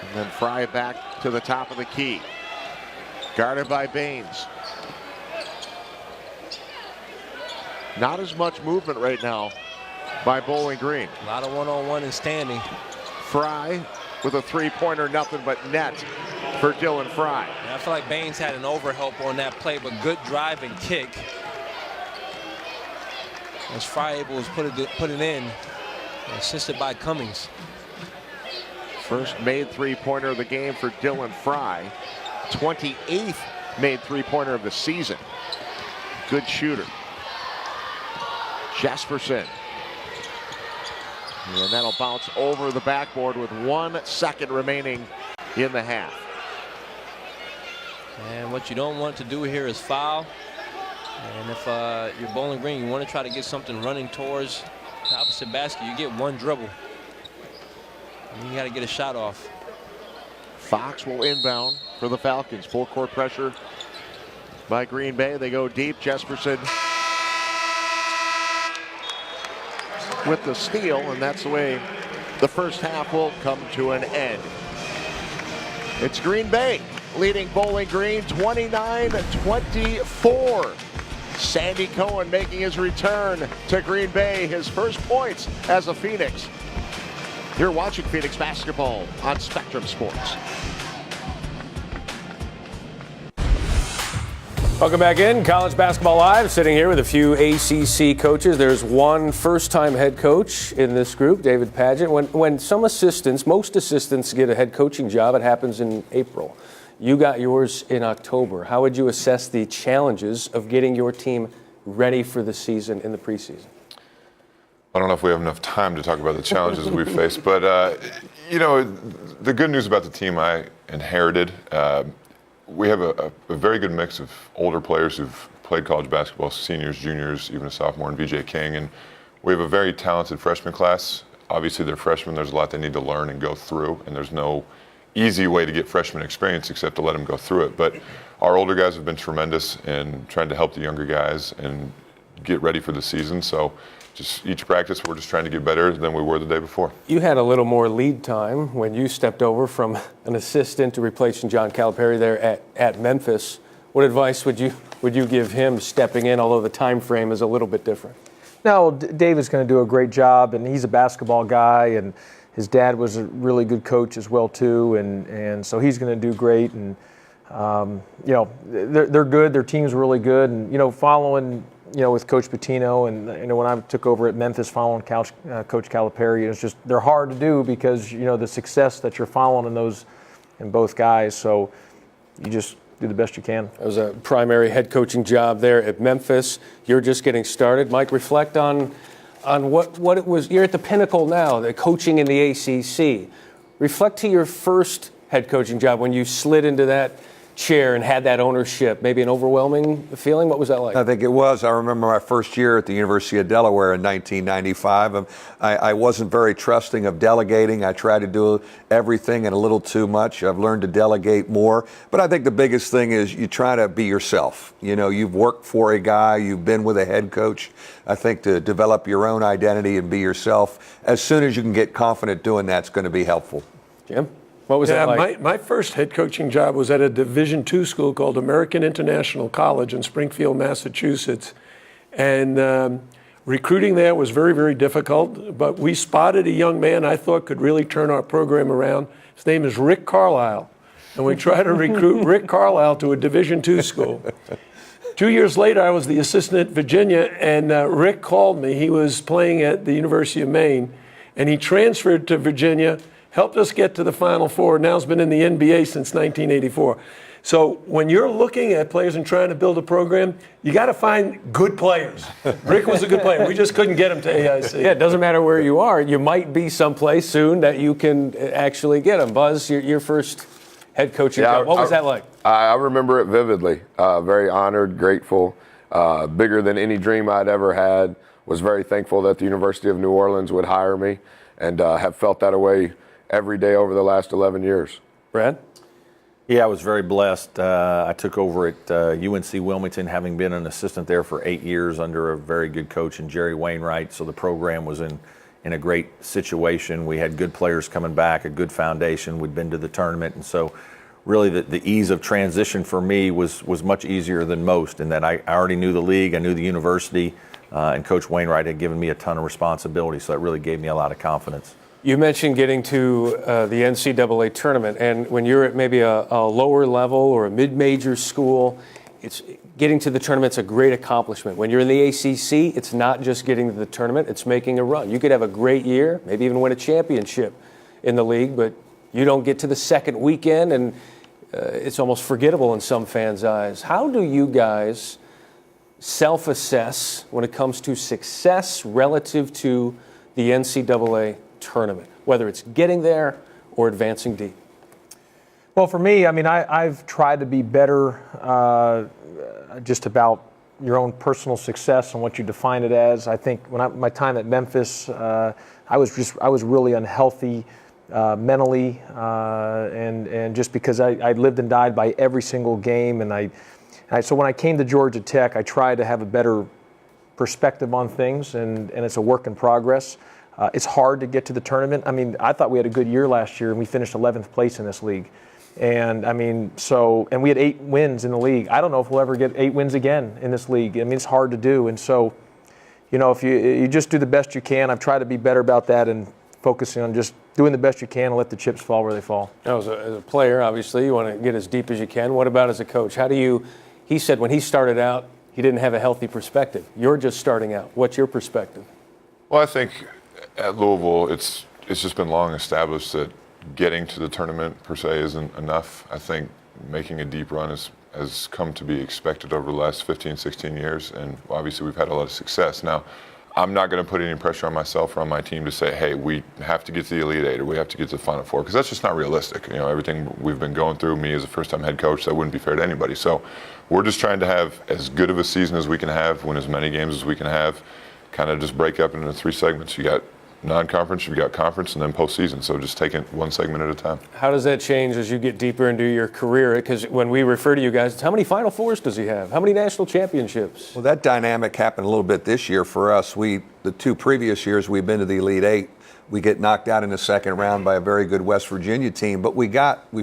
And then Fry back to the top of the key. Guarded by Baines. Not as much movement right now by Bowling Green. A lot of one-on-one and standing. Fry with a three-pointer, nothing but net for Dylan Fry. And I feel like Baines had an overhelp on that play, but good drive and kick. As Fry able to put it in. Assisted by Cummings. First made three-pointer of the game for Dylan Fry. 28th made three-pointer of the season. Good shooter. Jesperson. And that'll bounce over the backboard with 1 second remaining in the half. And what you don't want to do here is foul. And if you're Bowling Green, you want to try to get something running towards the opposite basket. You get 1 dribble. And you got to get a shot off. Fox will inbound for the Falcons. Full court pressure by Green Bay. They go deep. Jesperson with the steal, and that's the way the first half will come to an end. It's Green Bay leading Bowling Green 29-24. Sandy Cohen making his return to Green Bay, his first points as a Phoenix. You're watching Phoenix basketball on Spectrum Sports. Welcome back in. College Basketball Live, sitting here with a few ACC coaches. There's one first-time head coach in this group, David Padgett. When some assistants, most assistants get a head coaching job, it happens in April. You got yours in October. How would you assess the challenges of getting your team ready for the season in the preseason? I don't know if we have enough time to talk about the challenges we faced, but, you know, the good news about the team I inherited, we have a very good mix of older players who've played college basketball, seniors, juniors, even a sophomore in VJ King, and we have a very talented freshman class. Obviously, they're freshmen. There's a lot they need to learn and go through, and there's no easy way to get freshman experience except to let them go through it. But our older guys have been tremendous in trying to help the younger guys and get ready for the season. So just each practice, we're just trying to get better than we were the day before. You had a little more lead time when you stepped over from an assistant to replacing John Calipari there at Memphis. What advice would you give him stepping in, although the time frame is a little bit different? No, Dave is going to do a great job, and he's a basketball guy, and his dad was a really good coach as well too, and so he's going to do great. And you know, they're good. Their team's really good, and you know, following, you know, with Coach Pitino, and you know, when I took over at Memphis following Coach Calipari, it's just they're hard to do because you know the success that you're following in both guys. So you just do the best you can. It was a primary head coaching job there at Memphis. You're just getting started. Mike, reflect on what it was. You're at the pinnacle now, the coaching in the ACC. Reflect to your first head coaching job when you slid into that chair and had that ownership. Maybe an overwhelming feeling. What was that like? I think it was. I remember my first year at the University of Delaware in 1995. I wasn't very trusting of delegating. I tried to do everything and a little too much. I've learned to delegate more. But I think the biggest thing is you try to be yourself. You know, you've worked for a guy, you've been with a head coach. I think to develop your own identity and be yourself, as soon as you can get confident doing that's going to be helpful. Jim? What was that like? My first head coaching job was at a Division II school called American International College in Springfield, Massachusetts. And recruiting there was very, very difficult. But we spotted a young man I thought could really turn our program around. His name is Rick Carlisle. And we tried to recruit Rick Carlisle to a Division II school. 2 years later, I was the assistant at Virginia, and Rick called me. He was playing at the University of Maine, and he transferred to Virginia, helped us get to the Final Four. Now has been in the NBA since 1984. So when you're looking at players and trying to build a program, you got to find good players. Rick was a good player. We just couldn't get him to AIC. Yeah, it doesn't matter where you are. You might be someplace soon that you can actually get him. Buzz, your first head coaching job, what was that like? I remember it vividly. Very honored, grateful, bigger than any dream I'd ever had. Was very thankful that the University of New Orleans would hire me, and have felt that way every day over the last 11 years. Brad? Yeah, I was very blessed. I took over at UNC Wilmington, having been an assistant there for 8 years under a very good coach in Jerry Wainwright. So the program was in a great situation. We had good players coming back, a good foundation. We'd been to the tournament. And so really the ease of transition for me was much easier than most, in that I already knew the league, I knew the university, and Coach Wainwright had given me a ton of responsibility. So that really gave me a lot of confidence. You mentioned getting to the NCAA tournament, and when you're at maybe a lower level or a mid-major school, it's getting to the tournament's a great accomplishment. When you're in the ACC, it's not just getting to the tournament, it's making a run. You could have a great year, maybe even win a championship in the league, but you don't get to the second weekend, and it's almost forgettable in some fans' eyes. How do you guys self-assess when it comes to success relative to the NCAA tournament, whether it's getting there or advancing deep? Well, for me, I mean, I've tried to be better just about your own personal success and what you define it as. I think when my time at Memphis, I was really unhealthy mentally, and just because I lived and died by every single game, and so when I came to Georgia Tech, I tried to have a better perspective on things, and it's a work in progress. It's hard to get to the tournament. I mean, I thought we had a good year last year, and we finished 11th place in this league. And I mean, and we had 8 wins in the league. I don't know if we'll ever get 8 wins again in this league. I mean, it's hard to do. And so, you know, if you just do the best you can, I've tried to be better about that and focusing on just doing the best you can and let the chips fall where they fall. Now, as a player, obviously, you want to get as deep as you can. What about as a coach? He said when he started out, he didn't have a healthy perspective. You're just starting out. What's your perspective? Well, I think at Louisville, it's just been long established that getting to the tournament per se isn't enough. I think making a deep run has come to be expected over the last 15, 16 years, and obviously we've had a lot of success. Now, I'm not going to put any pressure on myself or on my team to say, hey, we have to get to the Elite Eight or we have to get to the Final Four, because that's just not realistic. You know, everything we've been going through, me as a first-time head coach, that wouldn't be fair to anybody. So we're just trying to have as good of a season as we can have, win as many games as we can have, kind of just break up into 3 segments. You got non-conference, you've got conference, and then postseason. So just take it one segment at a time. How does that change as you get deeper into your career? Because when we refer to you guys, how many Final Fours does he have? How many national championships? Well, that dynamic happened a little bit this year for us. The 2 previous years we've been to the Elite Eight. We get knocked out in the second round by a very good West Virginia team, but we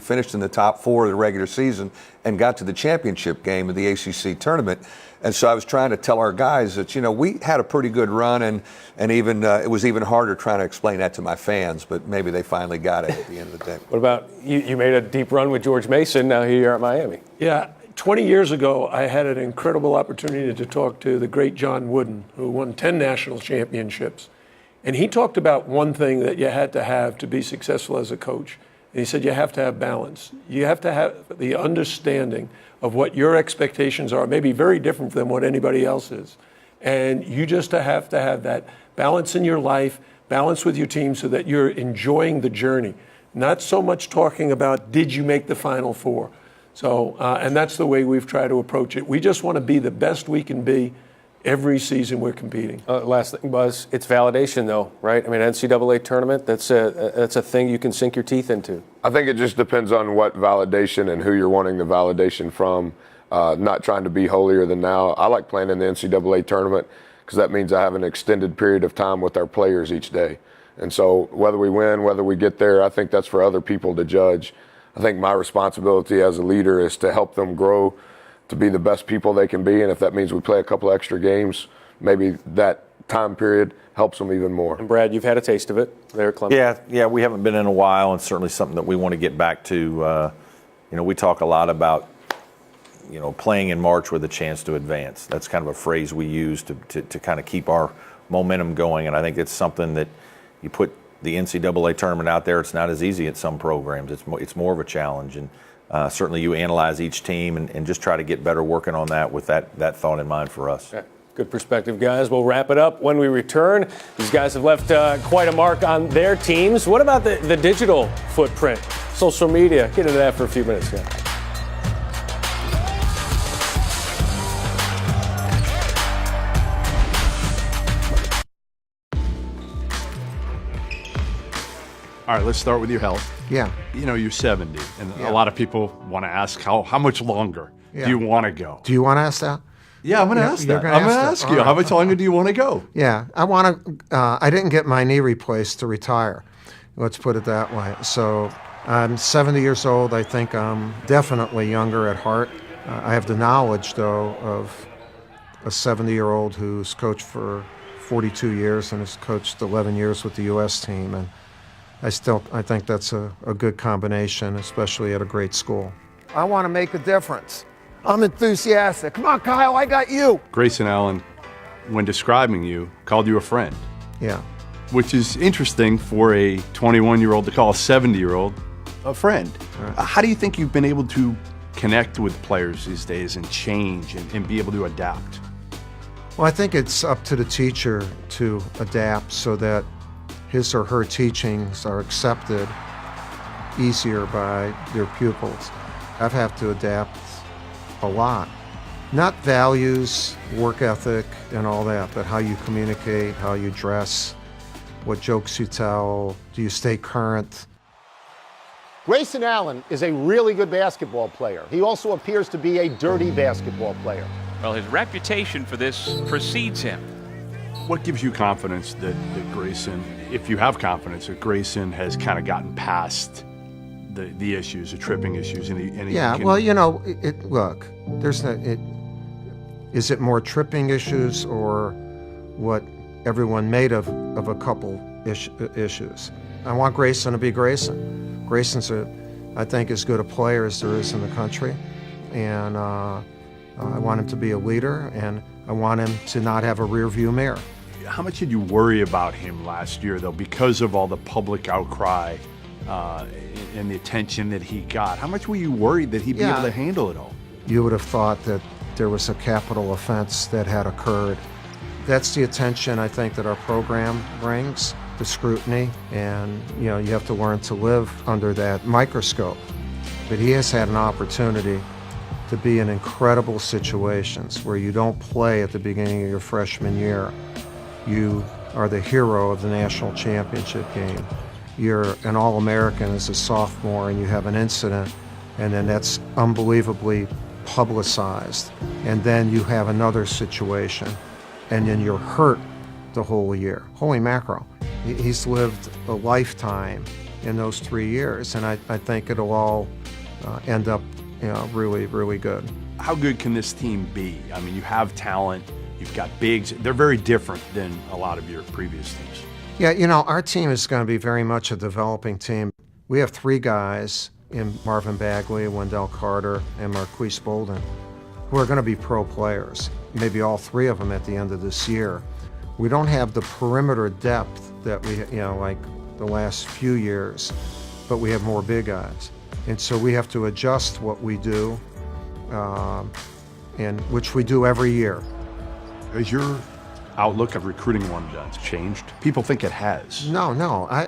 finished in the top 4 of the regular season and got to the championship game of the ACC tournament. And so I was trying to tell our guys that, you know, we had a pretty good run, and even it was even harder trying to explain that to my fans, but maybe they finally got it at the end of the day. What about you made a deep run with George Mason, now here at Miami? Yeah, 20 years ago, I had an incredible opportunity to talk to the great John Wooden, who won 10 national championships. And he talked about one thing that you had to have to be successful as a coach. And he said you have to have balance. You have to have the understanding of what your expectations are, maybe very different than what anybody else is. And you just have to have that balance in your life, balance with your team, so that you're enjoying the journey. Not so much talking about, did you make the Final Four? So, and that's the way we've tried to approach it. We just want to be the best we can be every season we're competing. Last thing, Buzz, it's validation though, right? I mean, NCAA tournament, that's a thing you can sink your teeth into. I think it just depends on what validation and who you're wanting the validation from. Not trying to be holier than thou. I like playing in the NCAA tournament because that means I have an extended period of time with our players each day. And so whether we win, whether we get there, I think that's for other people to judge. I think my responsibility as a leader is to help them grow to be the best people they can be, and if that means we play a couple extra games, maybe that time period helps them even more. And Brad, you've had a taste of it there, Clement. Yeah, we haven't been in a while, and certainly something that we want to get back to. You know, we talk a lot about, you know, playing in March with a chance to advance. That's kind of a phrase we use to kind of keep our momentum going, and I think it's something that you put the NCAA tournament out there. It's not as easy at some programs. It's more of a challenge, and certainly you analyze each team and just try to get better working on that with that thought in mind for us. Okay. Good perspective, guys. We'll wrap it up when we return. These guys have left quite a mark on their teams. What about the digital footprint? Social media. Get into that for a few minutes, guys. All right, let's start with your health. Yeah. You know, you're 70, and a lot of people want to ask how much longer do you want to go? Do you want to ask that? Yeah, I'm going to ask that. I'm going to ask you, how much longer do you want to go? Yeah, I didn't get my knee replaced to retire. Let's put it that way. So I'm 70 years old. I think I'm definitely younger at heart. I have the knowledge, though, of a 70-year-old who's coached for 42 years and has coached 11 years with the U.S. team. And I think that's a good combination, especially at a great school. I want to make a difference. I'm enthusiastic. Come on, Kyle, I got you. Grayson Allen, when describing you, called you a friend. Yeah. Which is interesting for a 21-year-old to call a 70-year-old a friend. Right. How do you think you've been able to connect with players these days and change and be able to adapt? Well, I think it's up to the teacher to adapt so that his or her teachings are accepted easier by their pupils. I've had to adapt a lot. Not values, work ethic, and all that, but how you communicate, how you dress, what jokes you tell, do you stay current? Grayson Allen is a really good basketball player. He also appears to be a dirty basketball player. Well, his reputation for this precedes him. What gives you confidence that Grayson, if you have confidence, that Grayson has kind of gotten past the issues, the tripping issues? Well, you know, look, there's no, is it more tripping issues or what everyone made of a couple issues? I want Grayson to be Grayson. Grayson's, I think, as good a player as there is in the country. And I want him to be a leader, and I want him to not have a rear-view mirror. How much did you worry about him last year, though, because of all the public outcry and the attention that he got? How much were you worried that he'd be able to handle it all? You would have thought that there was a capital offense that had occurred. That's the attention, I think, that our program brings, the scrutiny, and you know, you have to learn to live under that microscope. But he has had an opportunity to be in incredible situations where you don't play at the beginning of your freshman year. You are the hero of the national championship game. You're an All-American as a sophomore and you have an incident, and then that's unbelievably publicized. And then you have another situation, and then you're hurt the whole year. Holy mackerel. He's lived a lifetime in those 3 years, and I think it'll all end up, you know, really, really good. How good can this team be? I mean, you have talent, you've got bigs. They're very different than a lot of your previous teams. Yeah, you know, our team is going to be very much a developing team. We have 3 guys in Marvin Bagley, Wendell Carter, and Marquise Bolden who are going to be pro players, maybe all 3 of them at the end of this year. We don't have the perimeter depth that we, you know, like the last few years, but we have more big guys. And so we have to adjust what we do, and which we do every year. Has your outlook of recruiting one changed? People think it has. No.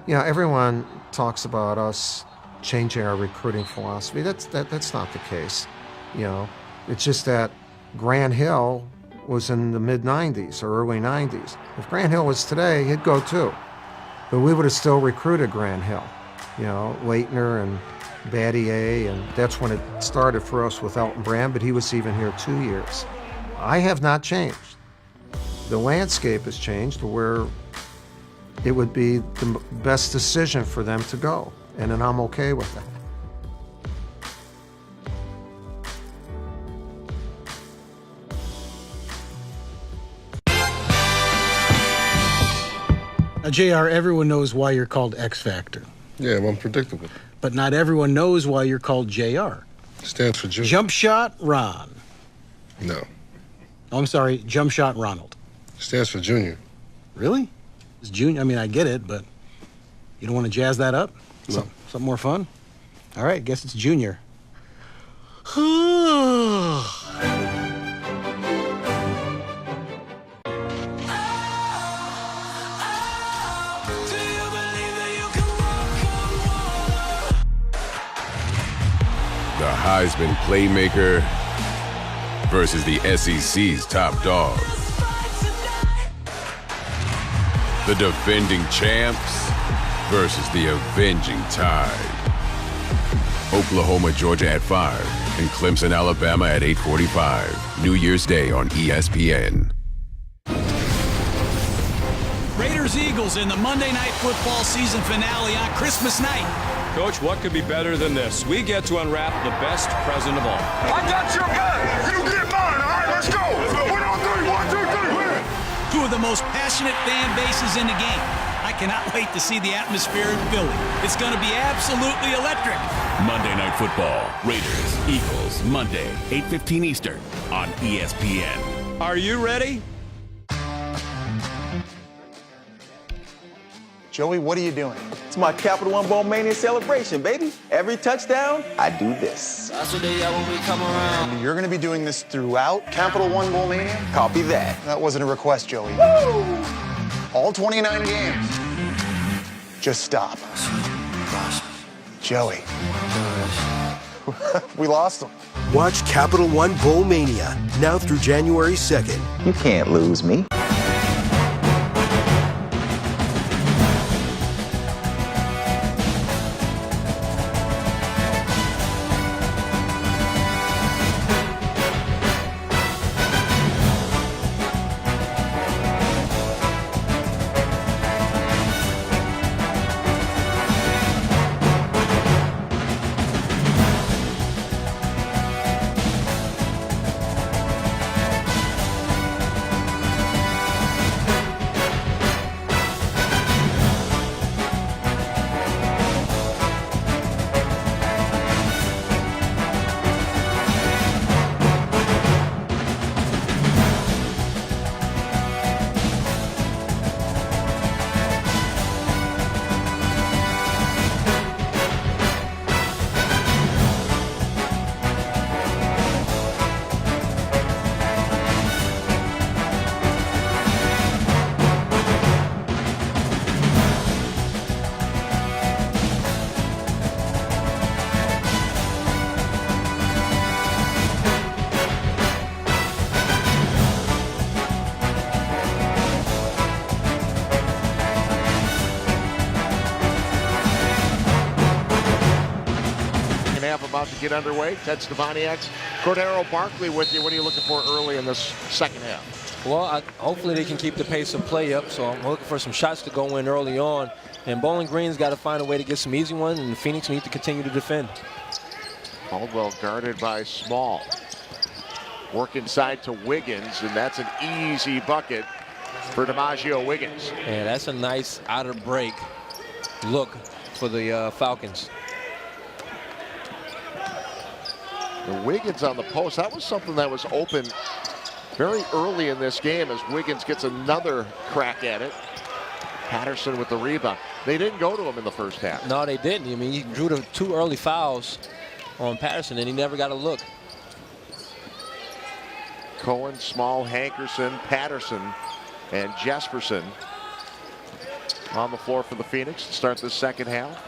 You know, everyone talks about us changing our recruiting philosophy. That's not the case. You know, it's just that Grant Hill was in the mid-'90s or early '90s. If Grant Hill was today, he'd go too. But we would have still recruited Grant Hill. You know, Leitner and Battier, and that's when it started for us with Elton Brand, but he was even here 2 years. I have not changed. The landscape has changed to where it would be the best decision for them to go, and then I'm okay with that. Now, JR, everyone knows why you're called X Factor. Yeah, well, I'm predictable. But not everyone knows why you're called JR. Stands for Junior. Jump Shot Ron. No. Oh, I'm sorry, Jump Shot Ronald. Stands for Junior. Really? It's Junior. I mean, I get it, but you don't want to jazz that up? No. Something more fun? All right, guess it's Junior. The Heisman playmaker versus the SEC's top dog. The defending champs versus the avenging Tide. Oklahoma, Georgia at 5 and Clemson, Alabama at 8:45. New Year's Day on ESPN. Raiders-Eagles in the Monday Night Football season finale on Christmas night. Coach, what could be better than this? We get to unwrap the best present of all. I got your back. You get mine. All right, let's go. 1, 2, 3. 1, 2, 3. Win. Two of the most passionate fan bases in the game. I cannot wait to see the atmosphere in Philly. It's going to be absolutely electric. Monday Night Football, Raiders, Eagles, Monday, 8:15 Eastern on ESPN. Are you ready? Joey, what are you doing? It's my Capital One Bowl Mania celebration, baby. Every touchdown, I do this. That's what they got when we come around. And you're going to be doing this throughout Capital One Bowl Mania? Copy that. That wasn't a request, Joey. Woo! All 29 games. Just stop. Joey. We lost him. Watch Capital One Bowl Mania now through January 2nd. You can't lose me. About to get underway. Ted Stevaniak's Cordero Barkley with you. What are you looking for early in this second half? Well, hopefully they can keep the pace of play up, so I'm looking for some shots to go in early on. And Bowling Green's got to find a way to get some easy ones, and the Phoenix need to continue to defend. Caldwell guarded by Small. Work inside to Wiggins, and that's an easy bucket for DiMaggio Wiggins. And that's a nice out-of-break look for the Falcons. The Wiggins on the post, that was something that was open very early in this game as Wiggins gets another crack at it. Patterson with the rebound. They didn't go to him in the first half. No, they didn't. I mean, he drew the 2 early fouls on Patterson, and he never got a look. Cohen, Small, Hankerson, Patterson, and Jesperson on the floor for the Phoenix to start the second half.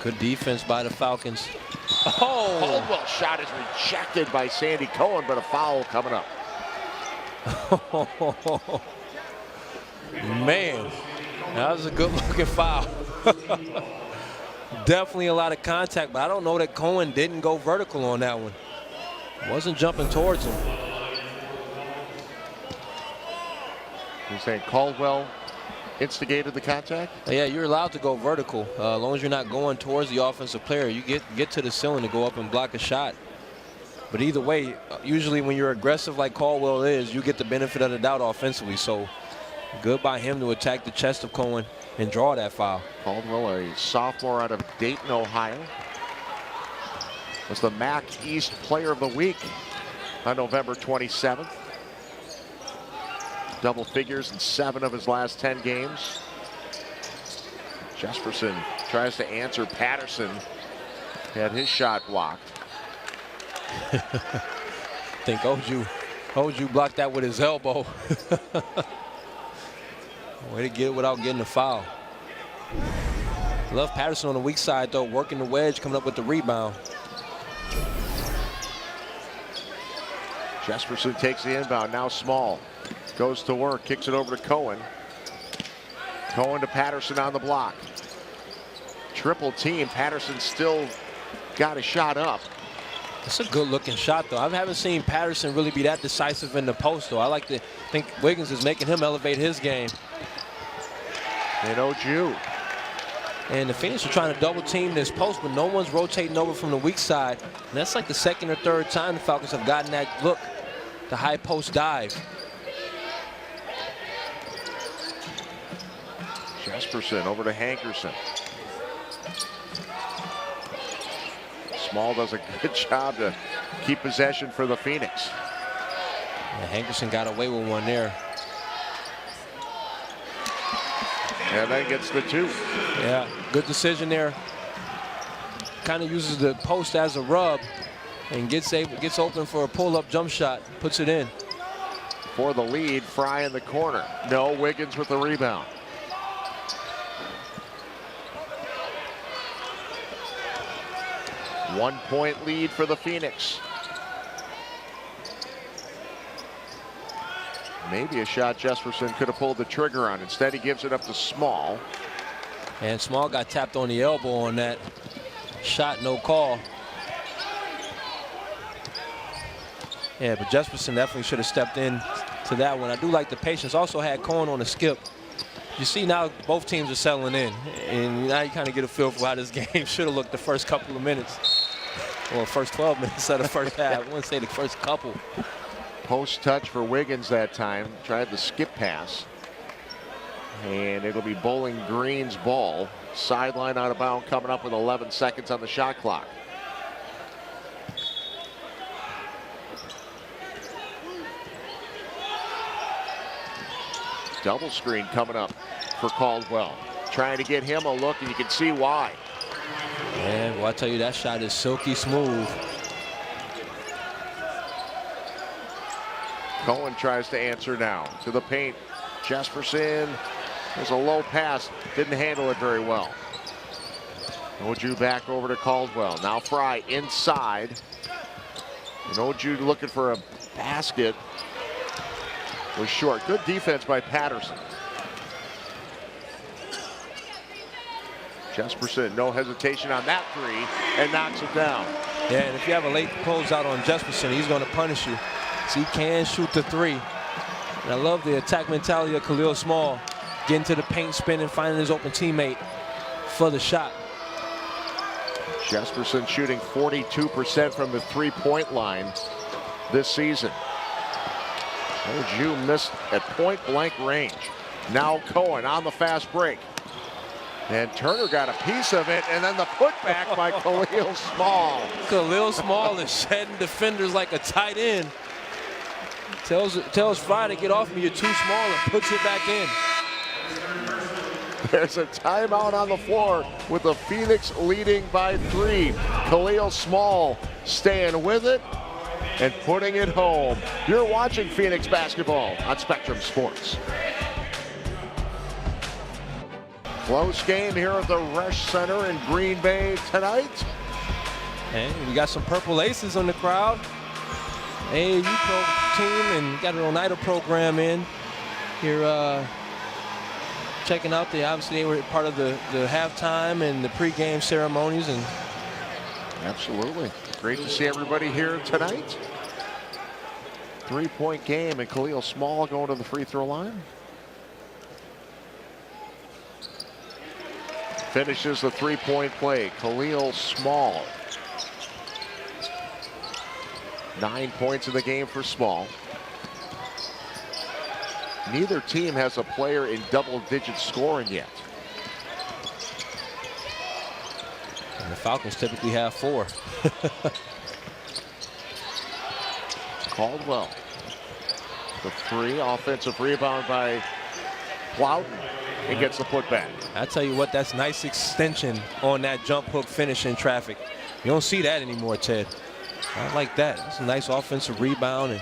Good defense by the Falcons. Oh! Caldwell's shot is rejected by Sandy Cohen, but a foul coming up. Man, that was a good-looking foul. Definitely a lot of contact, but I don't know that Cohen didn't go vertical on that one. Wasn't jumping towards him. You're saying Caldwell instigated the contact? Yeah, you're allowed to go vertical as long as you're not going towards the offensive player. You get to the ceiling to go up and block a shot. But either way, usually when you're aggressive like Caldwell is, you get the benefit of the doubt offensively. So good by him to attack the chest of Cohen and draw that foul. Caldwell, a sophomore out of Dayton, Ohio, was the MAC East Player of the Week on November 27th. Double figures in 7 of his last 10 games. Jesperson tries to answer Patterson. Had his shot blocked. I think Oju blocked that with his elbow. Way to get it without getting a foul. Love Patterson on the weak side, though, working the wedge, coming up with the rebound. Jesperson takes the inbound. Now Small goes to work, kicks it over to Cohen. Cohen to Patterson on the block. Triple team. Patterson still got a shot up. It's a good looking shot, though. I haven't seen Patterson really be that decisive in the post, though. I like to think Wiggins is making him elevate his game. And Oju. And the Phoenix are trying to double team this post, but no one's rotating over from the weak side. And that's like the second or third time the Falcons have gotten that look, the high post dive. Jesperson over to Hankerson. Small does a good job to keep possession for the Phoenix. Yeah, Hankerson got away with one there. And then gets the 2. Yeah, good decision there. Kind of uses the post as a rub and gets open for a pull-up jump shot, puts it in. For the lead, Fry in the corner. No, Wiggins with the rebound. One-point lead for the Phoenix. Maybe a shot Jesperson could have pulled the trigger on. Instead, he gives it up to Small. And Small got tapped on the elbow on that shot, no call. Yeah, but Jesperson definitely should have stepped in to that one. I do like the patience. Also had Cohen on the skip. You see now both teams are settling in, and now you kind of get a feel for how this game should have looked the first couple of minutes. Well, first 12 minutes of the first half. I wouldn't say the first couple. Post touch for Wiggins that time. Tried the skip pass. And it'll be Bowling Green's ball. Sideline out of bounds, coming up with 11 seconds on the shot clock. Double screen coming up for Caldwell. Trying to get him a look, and you can see why. And well, I tell you, that shot is silky smooth. Cohen tries to answer now to the paint. Jesperson, there's a low pass, didn't handle it very well. Oju back over to Caldwell. Now Fry inside. And Oju looking for a basket. Was short. Good defense by Patterson. Jesperson, no hesitation on that 3, and knocks it down. Yeah, and if you have a late closeout on Jesperson, he's going to punish you. So he can shoot the 3. And I love the attack mentality of Khalil Small. Getting to the paint, spinning, finding his open teammate for the shot. Jesperson shooting 42% from the 3-point line this season. Oju missed at point-blank range. Now Cohen on the fast break. And Turner got a piece of it, and then the putback by Khalil Small. Khalil Small is shedding defenders like a tight end. Tells Fry to get off me, you're too small, and puts it back in. There's a timeout on the floor with the Phoenix leading by 3. Khalil Small staying with it and putting it home. You're watching Phoenix basketball on Spectrum Sports. Close game here at the Resch Center in Green Bay tonight. And we got some Purple Aces on the crowd. AAU pro team, and got an Oneida program in here. Checking out obviously they were part of the halftime and the pregame ceremonies. And absolutely great to see everybody here tonight. 3-point game, and Khalil Small going to the free throw line. Finishes the 3-point play. Khalil Small. 9 points in the game for Small. Neither team has a player in double-digit scoring yet. And the Falcons typically have 4. Caldwell. The 3, offensive rebound by Plowden. He gets the putback. I tell you what, that's nice extension on that jump hook finish in traffic. You don't see that anymore, Ted. I like that. It's a nice offensive rebound and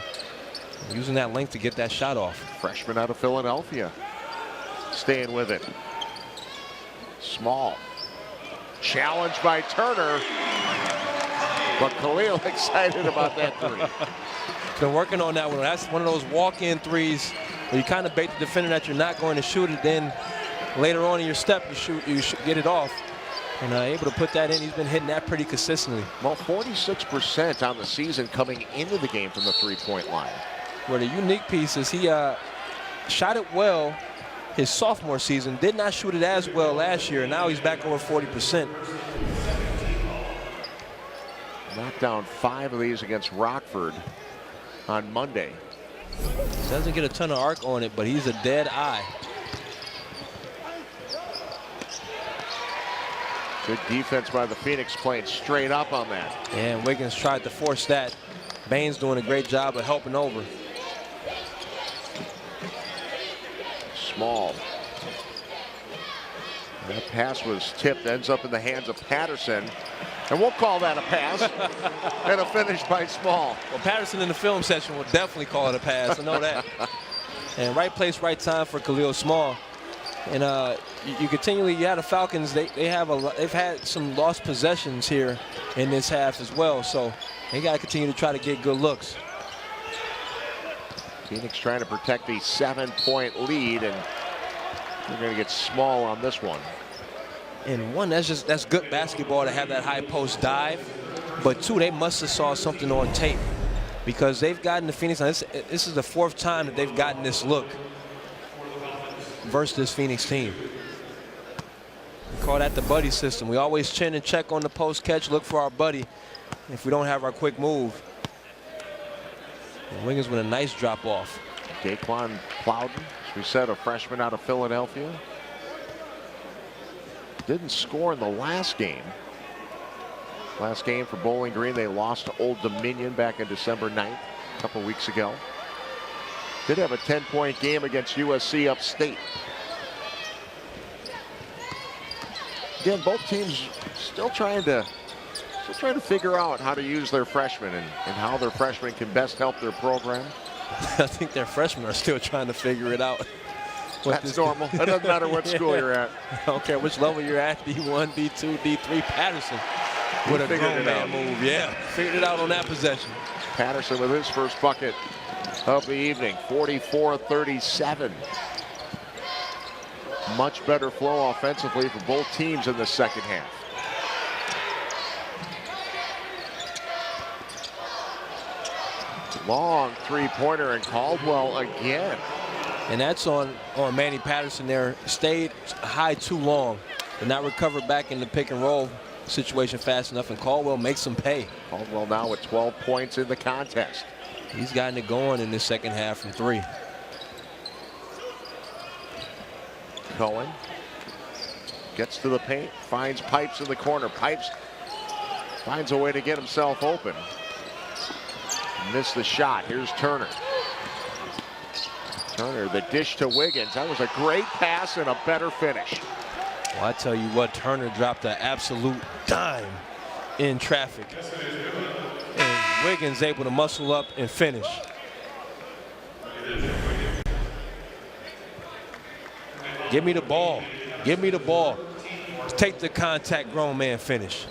using that length to get that shot off. Freshman out of Philadelphia. Staying with it. Small. Challenged by Turner. But Khalil excited about that 3. Been working on that one. That's one of those walk-in 3s where you kind of bait the defender that you're not going to shoot it. Then later on in your step, you get it off. And able to put that in. He's been hitting that pretty consistently. Well, 46% on the season coming into the game from the 3-point line. Well, the unique piece is he shot it well his sophomore season. Did not shoot it as well last year. Now he's back over 40%. Knocked down 5 of these against Rockford on Monday. Doesn't get a ton of arc on it, but he's a dead eye. Good defense by the Phoenix, playing straight up on that. And Wiggins tried to force that. Baines doing a great job of helping over. Small. That pass was tipped, ends up in the hands of Patterson. And we'll call that a pass. And a finish by Small. Well, Patterson in the film session will definitely call it a pass. I know that. And right place, right time for Khalil Small. And you had the Falcons. They've had some lost possessions here in this half as well. So they got to continue to try to get good looks. Phoenix trying to protect the 7-point lead, and they're going to get Small on this one. And one, that's good basketball to have that high post dive. But two, they must have saw something on tape, because they've gotten the Phoenix. Now this is the 4th time that they've gotten this look versus this Phoenix team. We call that the buddy system. We always chin and check on the post catch, look for our buddy if we don't have our quick move. And Wiggins with a nice drop off. Daquan Plowden, as we said, a freshman out of Philadelphia. Didn't score in the last game. Last game for Bowling Green, they lost to Old Dominion back in December 9th, a couple weeks ago. Did have a 10-point game against USC upstate. Again, both teams still trying to figure out how to use their freshmen and how their freshmen can best help their program. I think their freshmen are still trying to figure it out. That's normal. It doesn't matter what school you're at. I don't care which level you're at, D1, D2, D3. Patterson with a grown man move. Yeah, figured it out on that possession. Patterson with his first bucket of the evening, 44-37. Much better flow offensively for both teams in the second half. Long three-pointer, and Caldwell again. And that's on Manny Patterson there. Stayed high too long. Did not recover back in the pick and roll situation fast enough, and Caldwell makes him pay. Caldwell now with 12 points in the contest. He's gotten it going in this second half from 3. Cohen gets to the paint, finds Pipes in the corner. Pipes finds a way to get himself open. Missed the shot. Here's Turner. Turner, the dish to Wiggins. That was a great pass and a better finish. Well, I tell you what, Turner dropped an absolute dime in traffic. And Wiggins able to muscle up and finish. Give me the ball. Give me the ball. Take the contact, grown man finish.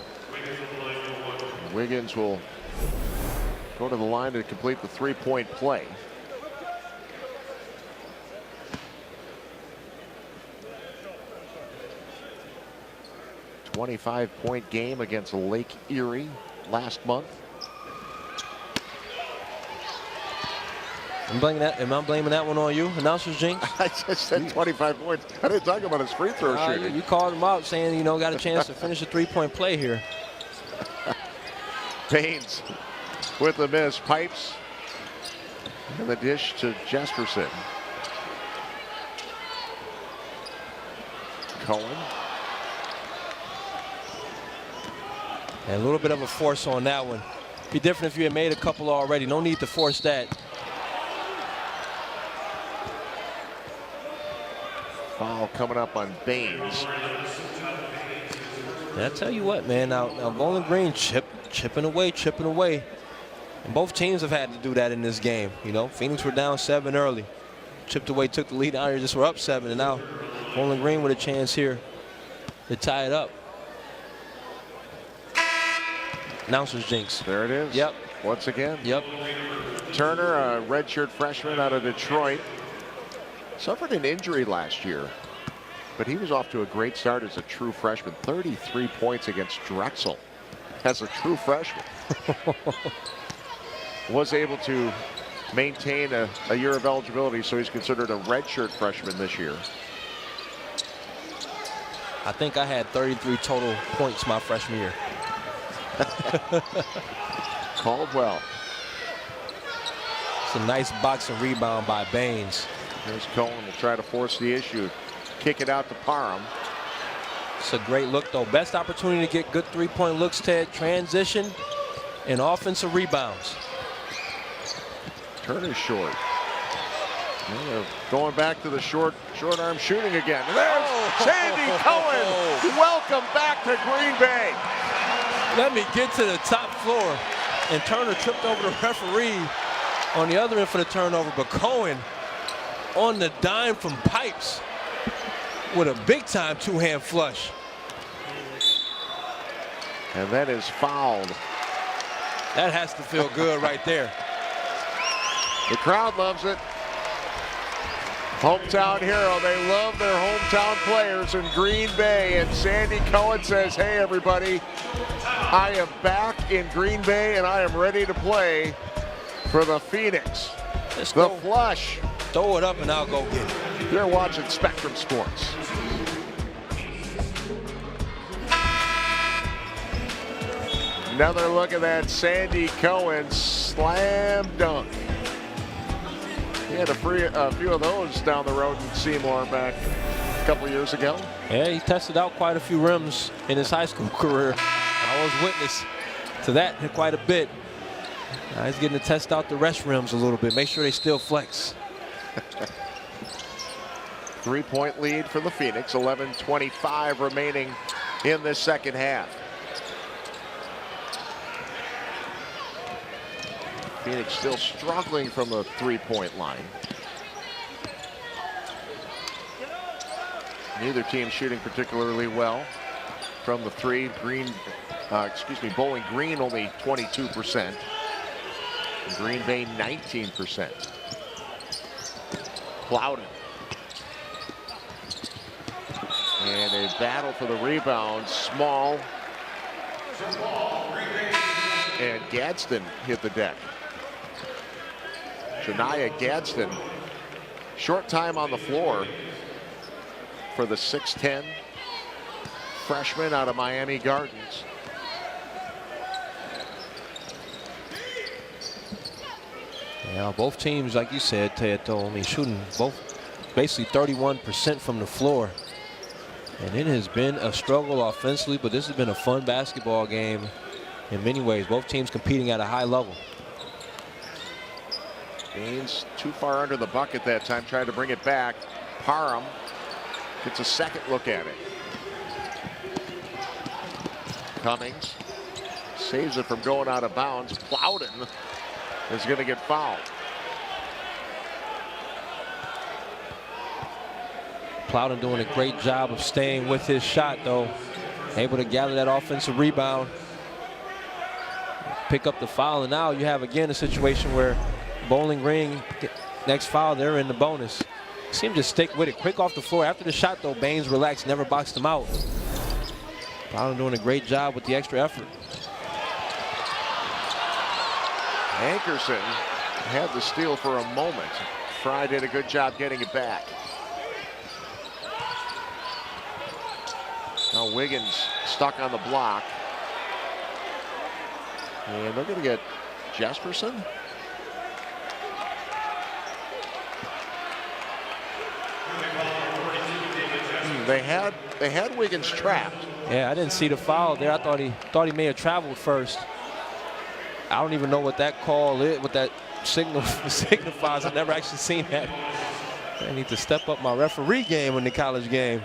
Wiggins will go to the line to complete the three-point play. A 25-point game against Lake Erie last month. Am I blaming that one on you, announcer's jinx? I just said 25 points. I didn't talk about his free throw shooting. You called him out saying, got a chance to finish a three-point play here. Baines with the miss. Pipes and the dish to Jesperson. Cohen. And a little bit of a force on that one. Be different if you had made a couple already. No need to force that. Foul coming up on Baines. And I tell you what, man, now Bowling Green chipping away. And both teams have had to do that in this game. Phoenix were down 7 early. Chipped away, took the lead out here, just were up 7. And now Bowling Green with a chance here to tie it up. Announcer's jinx. There it is. Yep. Once again. Yep. Turner, a redshirt freshman out of Detroit, suffered an injury last year, but he was off to a great start as a true freshman. 33 points against Drexel as a true freshman. Was able to maintain a year of eligibility, so he's considered a redshirt freshman this year. I think I had 33 total points my freshman year. Caldwell. It's a nice boxing rebound by Baines. There's Cohen will try to force the issue. Kick it out to Parham. It's a great look, though. Best opportunity to get good three-point looks, Ted. Transition and offensive rebounds. Turner's short. And they're going back to the short arm shooting again. And there's Sandy Cohen. Welcome back to Green Bay. Let me get to the top floor. And Turner tripped over the referee on the other end for the turnover. But Cohen on the dime from Pipes with a big-time two-hand flush. And that is fouled. That has to feel good right there. The crowd loves it. Hometown hero. They love their hometown players in Green Bay. And Sandy Cohen says, hey, everybody, I am back in Green Bay, and I am ready to play for the Phoenix. Let's the go. flush. Throw it up, and I'll go get it. You're watching Spectrum Sports. Another look at that Sandy Cohen slam dunk. He had a few of those down the road in Seymour back a couple years ago. Yeah, he tested out quite a few rims in his high school career. I was witness to that quite a bit. Now he's getting to test out the rest rims a little bit, make sure they still flex. 3-point lead for the Phoenix, 11:25 remaining in this second half. Phoenix still struggling from the three-point line. Neither team shooting particularly well from the three. Bowling Green only 22%. Green Bay 19%. Plowden. And a battle for the rebound. Small. And Gadsden hit the deck. Shania Gadsden, short time on the floor for the 6'10" freshman out of Miami Gardens. Yeah, both teams, like you said, Ted, though, I mean, shooting both basically 31% from the floor. And it has been a struggle offensively, but this has been a fun basketball game in many ways. Both teams competing at a high level. Baines too far under the bucket that time, tried to bring it back. Parham gets a second look at it. Cummings saves it from going out of bounds. Plowden is going to get fouled. Plowden doing a great job of staying with his shot, though. Able to gather that offensive rebound. Pick up the foul, and now you have again a situation where Bowling Green, next foul, they're in the bonus. Seemed to stick with it. Quick off the floor. After the shot, though, Baines relaxed, never boxed him out. Plowden doing a great job with the extra effort. Hankerson had the steal for a moment. Fry did a good job getting it back. Now Wiggins stuck on the block. And they're going to get Jesperson. They had Wiggins trapped. Yeah, I didn't see the foul there. I thought he may have traveled first. I don't even know what that call is, what that signifies. I've never actually seen that. I need to step up my referee game in the college game.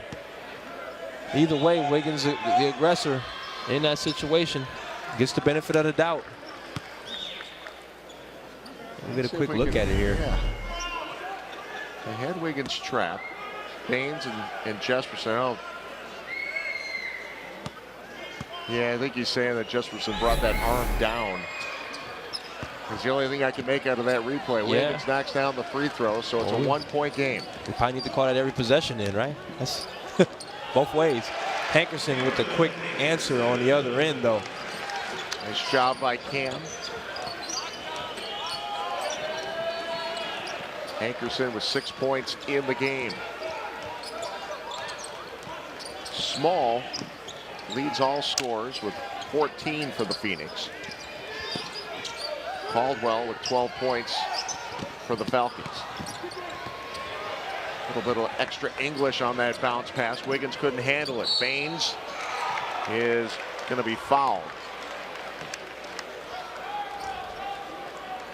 Either way, Wiggins, the aggressor in that situation, gets the benefit of the doubt. We'll get a quick look at it here. Yeah. They had Wiggins trapped. Baines and Jesperson. Oh. Yeah, I think he's saying that Jesperson brought that arm down. It's the only thing I can make out of that replay. Wiggins knocks down the free throw, so it's a 1-point game. We probably need to call that every possession then, right? That's both ways. Hankerson with the quick answer on the other end, though. Nice job by Cam. Hankerson with 6 points in the game. Small leads all scorers with 14 for the Phoenix. Caldwell with 12 points for the Falcons. A little bit of extra English on that bounce pass. Wiggins couldn't handle it. Baines is going to be fouled.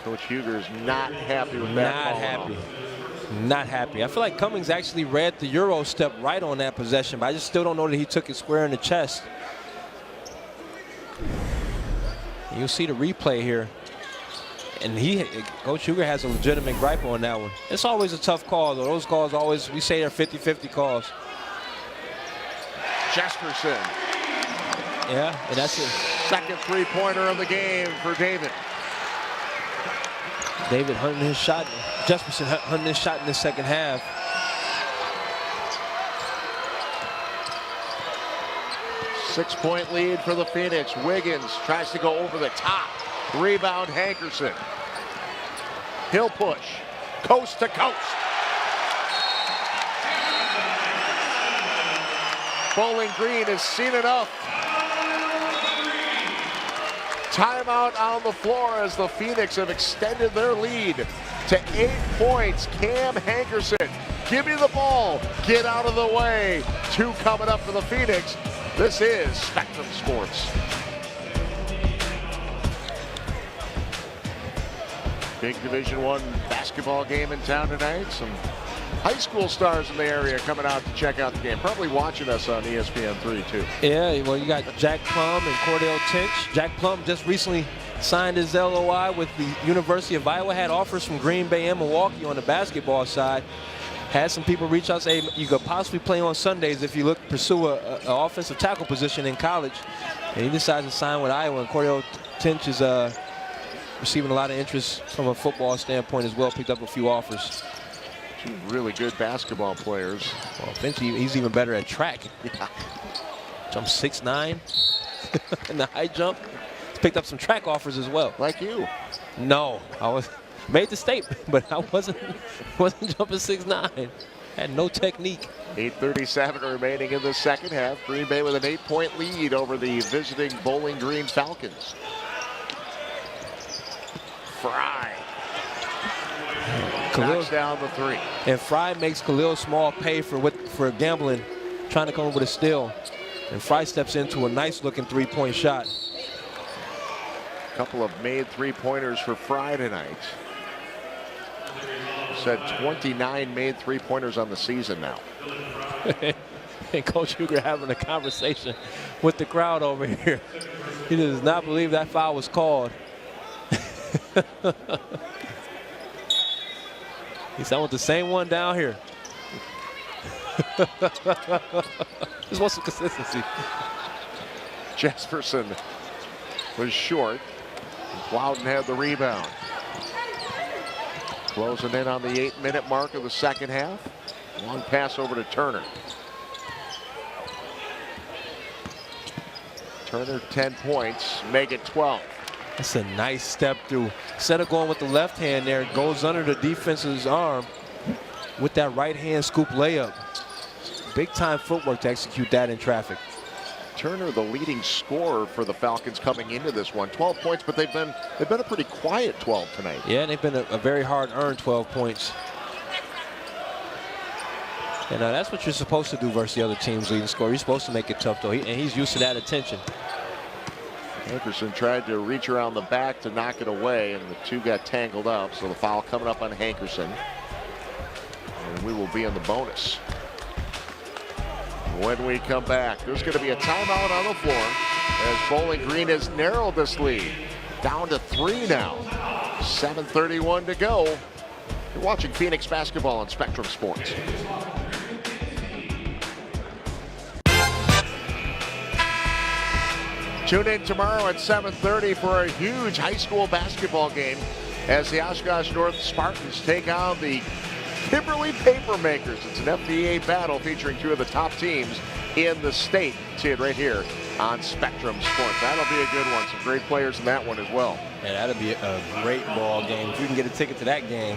Coach Huger's not happy with that call. Not happy. Not happy. I feel like Cummings actually read the Euro step right on that possession, but I just still don't know that he took it square in the chest. You'll see the replay here. And Coach Huger has a legitimate gripe on that one. It's always a tough call, though. Those calls always, we say they're 50-50 calls. Jesperson. Yeah, and that's it. Second three-pointer of the game for David. David hunting his shot. Jesperson hunting his shot in the second half. Six-point lead for the Phoenix. Wiggins tries to go over the top. Rebound, Hankerson. He'll push. Coast to coast. Bowling Green has seen enough. Timeout on the floor as the Phoenix have extended their lead to 8 points. Cam Hankerson, give me the ball. Get out of the way. 2 coming up for the Phoenix. This is Spectrum Sports. Big Division I basketball game in town tonight. Some high school stars in the area coming out to check out the game. Probably watching us on ESPN3 too. Yeah, well, you got Jack Plum and Cordell Tinch. Jack Plum just recently signed his LOI with the University of Iowa. Had offers from Green Bay and Milwaukee on the basketball side. Had some people reach out, say you could possibly play on Sundays if you pursue an offensive tackle position in college. And he decides to sign with Iowa. And Cordell Tinch is receiving a lot of interest from a football standpoint as well. Picked up a few offers. 2 really good basketball players. Well, Finchy, he's even better at track. Yeah. Jump 6'9" in the high jump. He's picked up some track offers as well. Like you? No, I was made the statement, but I wasn't jumping 6'9". Had no technique. 8:37 remaining in the second half. Green Bay with an 8-point lead over the visiting Bowling Green Falcons. Fry. Knocks down the 3. And Fry makes Khalil Small pay for gambling, trying to come up with a steal. And Fry steps into a nice-looking three-point shot. A couple of made three-pointers for Fry tonight. Said 29 made three-pointers on the season now. And Coach Huger having a conversation with the crowd over here. He does not believe that foul was called. He said, I want the same one down here. Just want some consistency. Jesperson was short. Plowden had the rebound. Closing in on the 8-minute mark of the second half. Long pass over to Turner. Turner 10 points, make it 12. That's a nice step through. Instead of going with the left hand there, goes under the defense's arm with that right hand scoop layup. Big time footwork to execute that in traffic. Turner, the leading scorer for the Falcons coming into this one. 12 points, but they've been a pretty quiet 12 tonight. Yeah, they've been a very hard-earned 12 points. And that's what you're supposed to do versus the other team's leading scorer. You're supposed to make it tough, though, and he's used to that attention. Hankerson tried to reach around the back to knock it away, and the 2 got tangled up. So the foul coming up on Hankerson. And we will be in the bonus. When we come back, there's going to be a timeout on the floor as Bowling Green has narrowed this lead down to 3 now. 7:31 to go. You're watching Phoenix basketball on Spectrum Sports. Tune in tomorrow at 7:30 for a huge high school basketball game as the Oshkosh North Spartans take on the Kimberly Papermakers. It's an FBA battle featuring 2 of the top teams in the state. See it right here on Spectrum Sports. That'll be a good one. Some great players in that one as well. Yeah, that'll be a great ball game. If you can get a ticket to that game,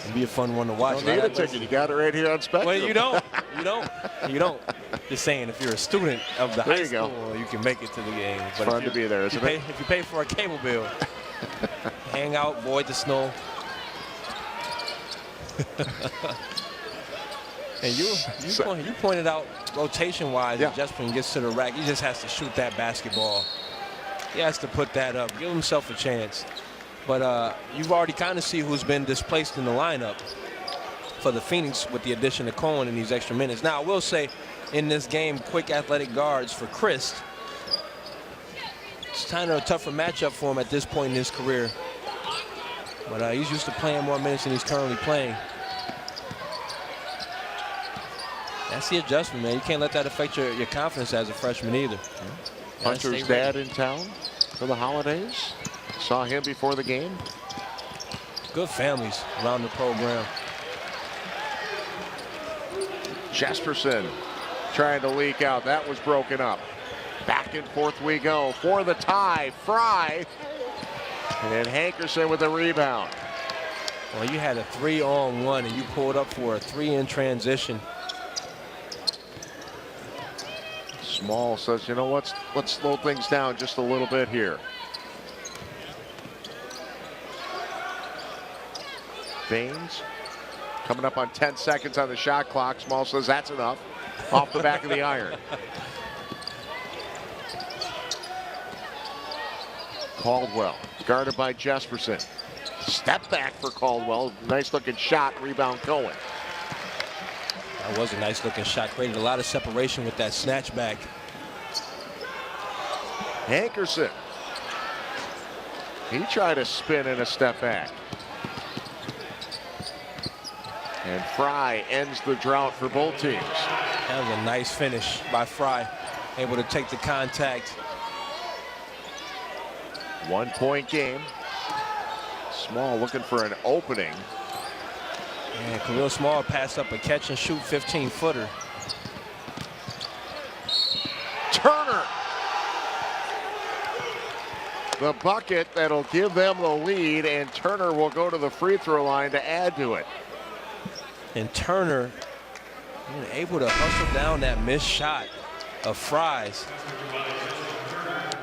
it'll be a fun one to watch. Don't need a ticket. You got it right here on Spectrum. Well, you don't. You don't. Just saying, if you're a student of the high school, you can make it to the game. It's fun to be there, isn't it? If you pay for a cable bill, hang out, avoid the snow. And you pointed out rotation-wise, Yeah. if Jesperson gets to the rack, he just has to shoot that basketball. He has to put that up, give himself a chance. But you've already kind of see who's been displaced in the lineup for the Phoenix with the addition of Cohen in these extra minutes. Now, I will say, in this game, quick athletic guards for Chris. It's kind of a tougher matchup for him at this point in his career. But he's used to playing more minutes than he's currently playing. That's the adjustment, man. You can't let that affect your confidence as a freshman either. Hunter's dad in town for the holidays. Saw him before the game. Good families around the program. Jesperson trying to leak out. That was broken up. Back and forth we go for the tie. Fry. And Hankerson with the rebound. Well, you had a 3-on-1 and you pulled up for a 3 in transition. Small says, you know, let's slow things down just a little bit here. Baines coming up on 10 seconds on the shot clock. Small says that's enough. Off the back of the iron. Caldwell guarded by Jesperson. Step back for Caldwell. Nice looking shot. Rebound Cohen. That was a nice looking shot. Created a lot of separation with that snatch back. Hankerson. He tried to spin in a step back. And Fry ends the drought for both teams. That was a nice finish by Fry. Able to take the contact. 1 point game. Small looking for an opening. And Khalil Small passed up a catch and shoot 15-footer. Turner. The bucket that'll give them the lead, and Turner will go to the free throw line to add to it. And Turner able to hustle down that missed shot of Fry's.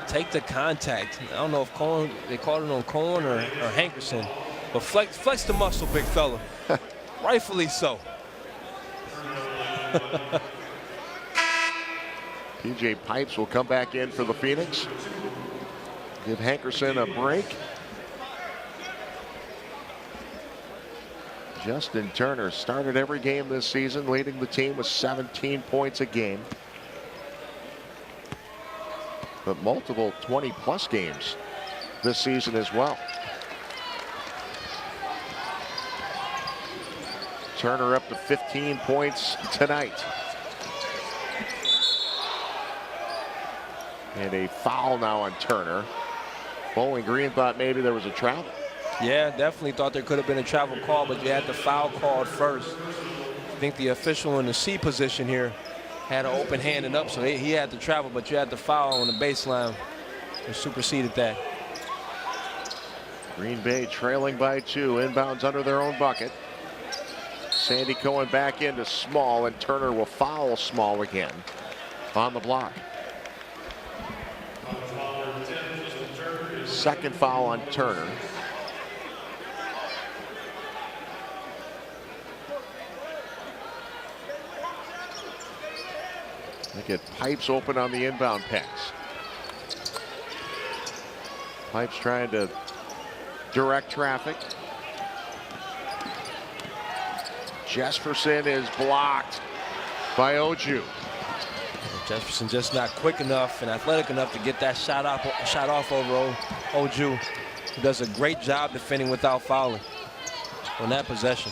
Take the contact. I don't know if Cohen, they called it on Cohen or Hankerson, but flex the muscle, big fella. Rightfully so. PJ Pipes will come back in for the Phoenix. Give Hankerson a break. Justin Turner started every game this season, leading the team with 17 points a game. But multiple 20-plus games this season as well. Turner up to 15 points tonight. And a foul now on Turner. Bowling Green thought maybe there was a travel. Yeah, definitely thought there could have been a travel call, but you had the foul called first. I think the official in the C position here had an open hand and up, so he had to travel, but you had the foul on the baseline and superseded that. Green Bay trailing by 2, inbounds under their own bucket. Sandy Cohen back into Small, and Turner will foul Small again on the block. Second foul on Turner. They get Pipes open on the inbound pass. Pipes trying to direct traffic. Jesperson is blocked by Oju. Jesperson just not quick enough and athletic enough to get that shot off over Oju, who does a great job defending without fouling on that possession.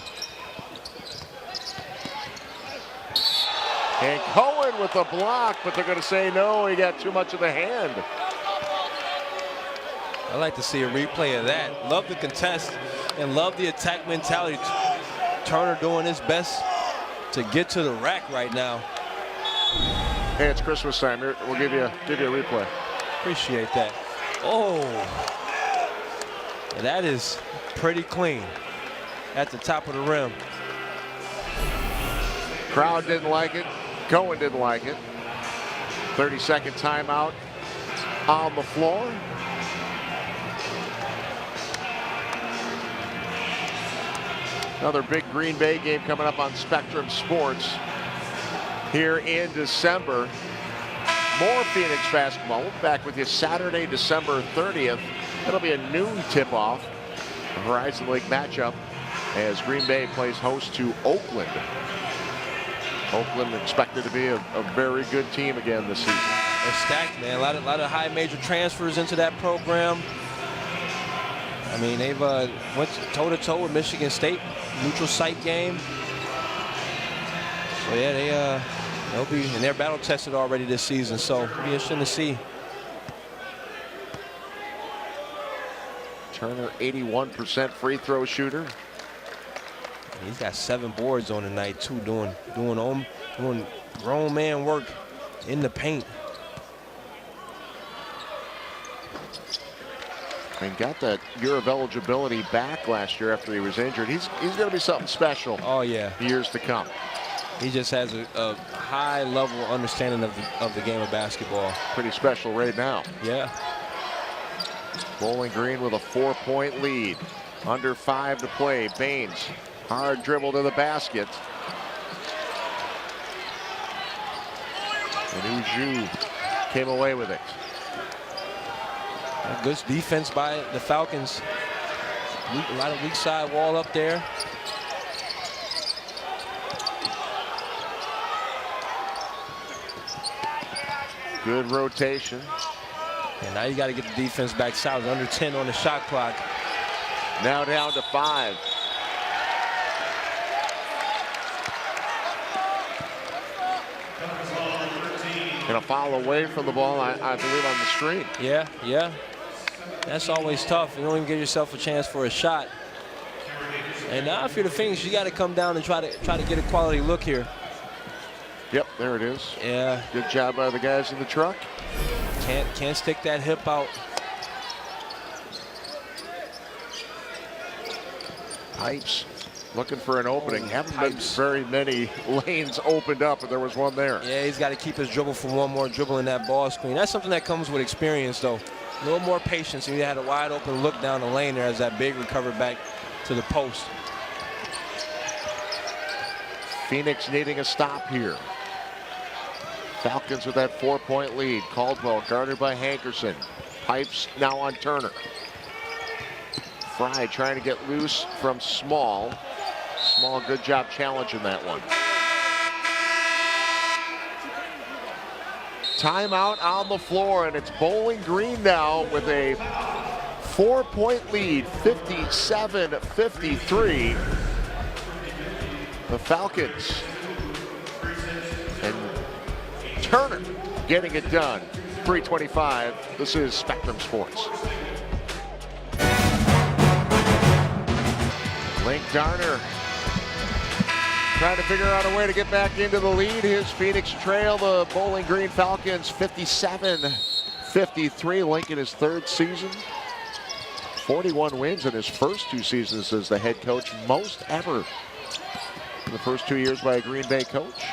And Cohen with the block, but they're going to say no, he got too much of the hand. I'd like to see a replay of that. Love the contest and love the attack mentality. Turner doing his best to get to the rack right now. Hey, it's Christmas time. We'll give you a replay. Appreciate that. Oh, and that is pretty clean at the top of the rim. Crowd didn't like it. Cohen didn't like it. 30-second timeout on the floor. Another big Green Bay game coming up on Spectrum Sports here in December. More Phoenix basketball. We'll be back with you Saturday, December 30th. It'll be a noon tip-off, a Horizon League matchup, as Green Bay plays host to Oakland. Oakland expected to be a very good team again this season. They're stacked, man. A lot of high major transfers into that program. I mean, they've went toe-to-toe with Michigan State, neutral site game. So yeah, they'll be, and they're battle tested already this season. So it'll be interesting to see. Turner, 81% free throw shooter. He's got 7 boards on the night too, doing grown man work in the paint. And got that year of eligibility back last year after he was injured. He's going to be something special. Oh yeah, years to come. He just has a high level understanding of the game of basketball. Pretty special right now. Yeah. Bowling Green with a 4-point lead. Under 5 to play. Baines, hard dribble to the basket. And Uju came away with it. A good defense by the Falcons. A lot of weak side wall up there. Good rotation. And now you got to get the defense back south. Under 10 on the shot clock. Now down to 5. And a foul away from the ball, I believe, on the screen. Yeah. That's always tough. You don't even give yourself a chance for a shot. And now if you're the Phoenix, you got to come down and try to get a quality look here. Yep, there it is. Yeah. Good job by the guys in the truck. Can't stick that hip out. Pipes looking for an opening. Haven't been very many lanes opened up, but there was one there. Yeah, he's got to keep his dribble from one more dribble in that ball screen. That's something that comes with experience, though. A little more patience. He had a wide open look down the lane there as that big recovered back to the post. Phoenix needing a stop here. Falcons with that 4-point lead. Caldwell guarded by Hankerson. Pipes now on Turner. Fry trying to get loose from Small. Small, good job challenging that one. Timeout on the floor, and it's Bowling Green now with a 4-point lead, 57-53. The Falcons. And Turner getting it done. 3:25. This is Spectrum Sports. Link Darner trying to figure out a way to get back into the lead. His Phoenix trail the Bowling Green Falcons 57-53. Link in his 3rd season. 41 wins in his first 2 seasons as the head coach. Most ever in the first 2 years by a Green Bay coach.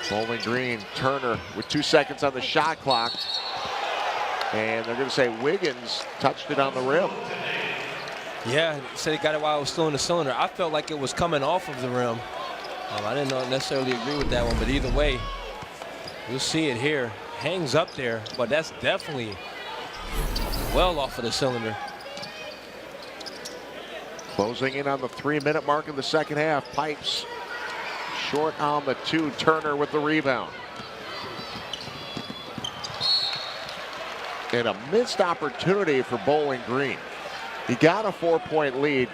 Bowling Green, Turner with 2 seconds on the shot clock. And they're going to say Wiggins touched it on the rim. Yeah, said he got it while it was still in the cylinder. I felt like it was coming off of the rim. I didn't necessarily agree with that one, but either way, you'll see it here. Hangs up there, but that's definitely well off of the cylinder. Closing in on the 3-minute mark of the second half. Pipes short on the 2. Turner with the rebound. And a missed opportunity for Bowling Green. He got a 4-point lead.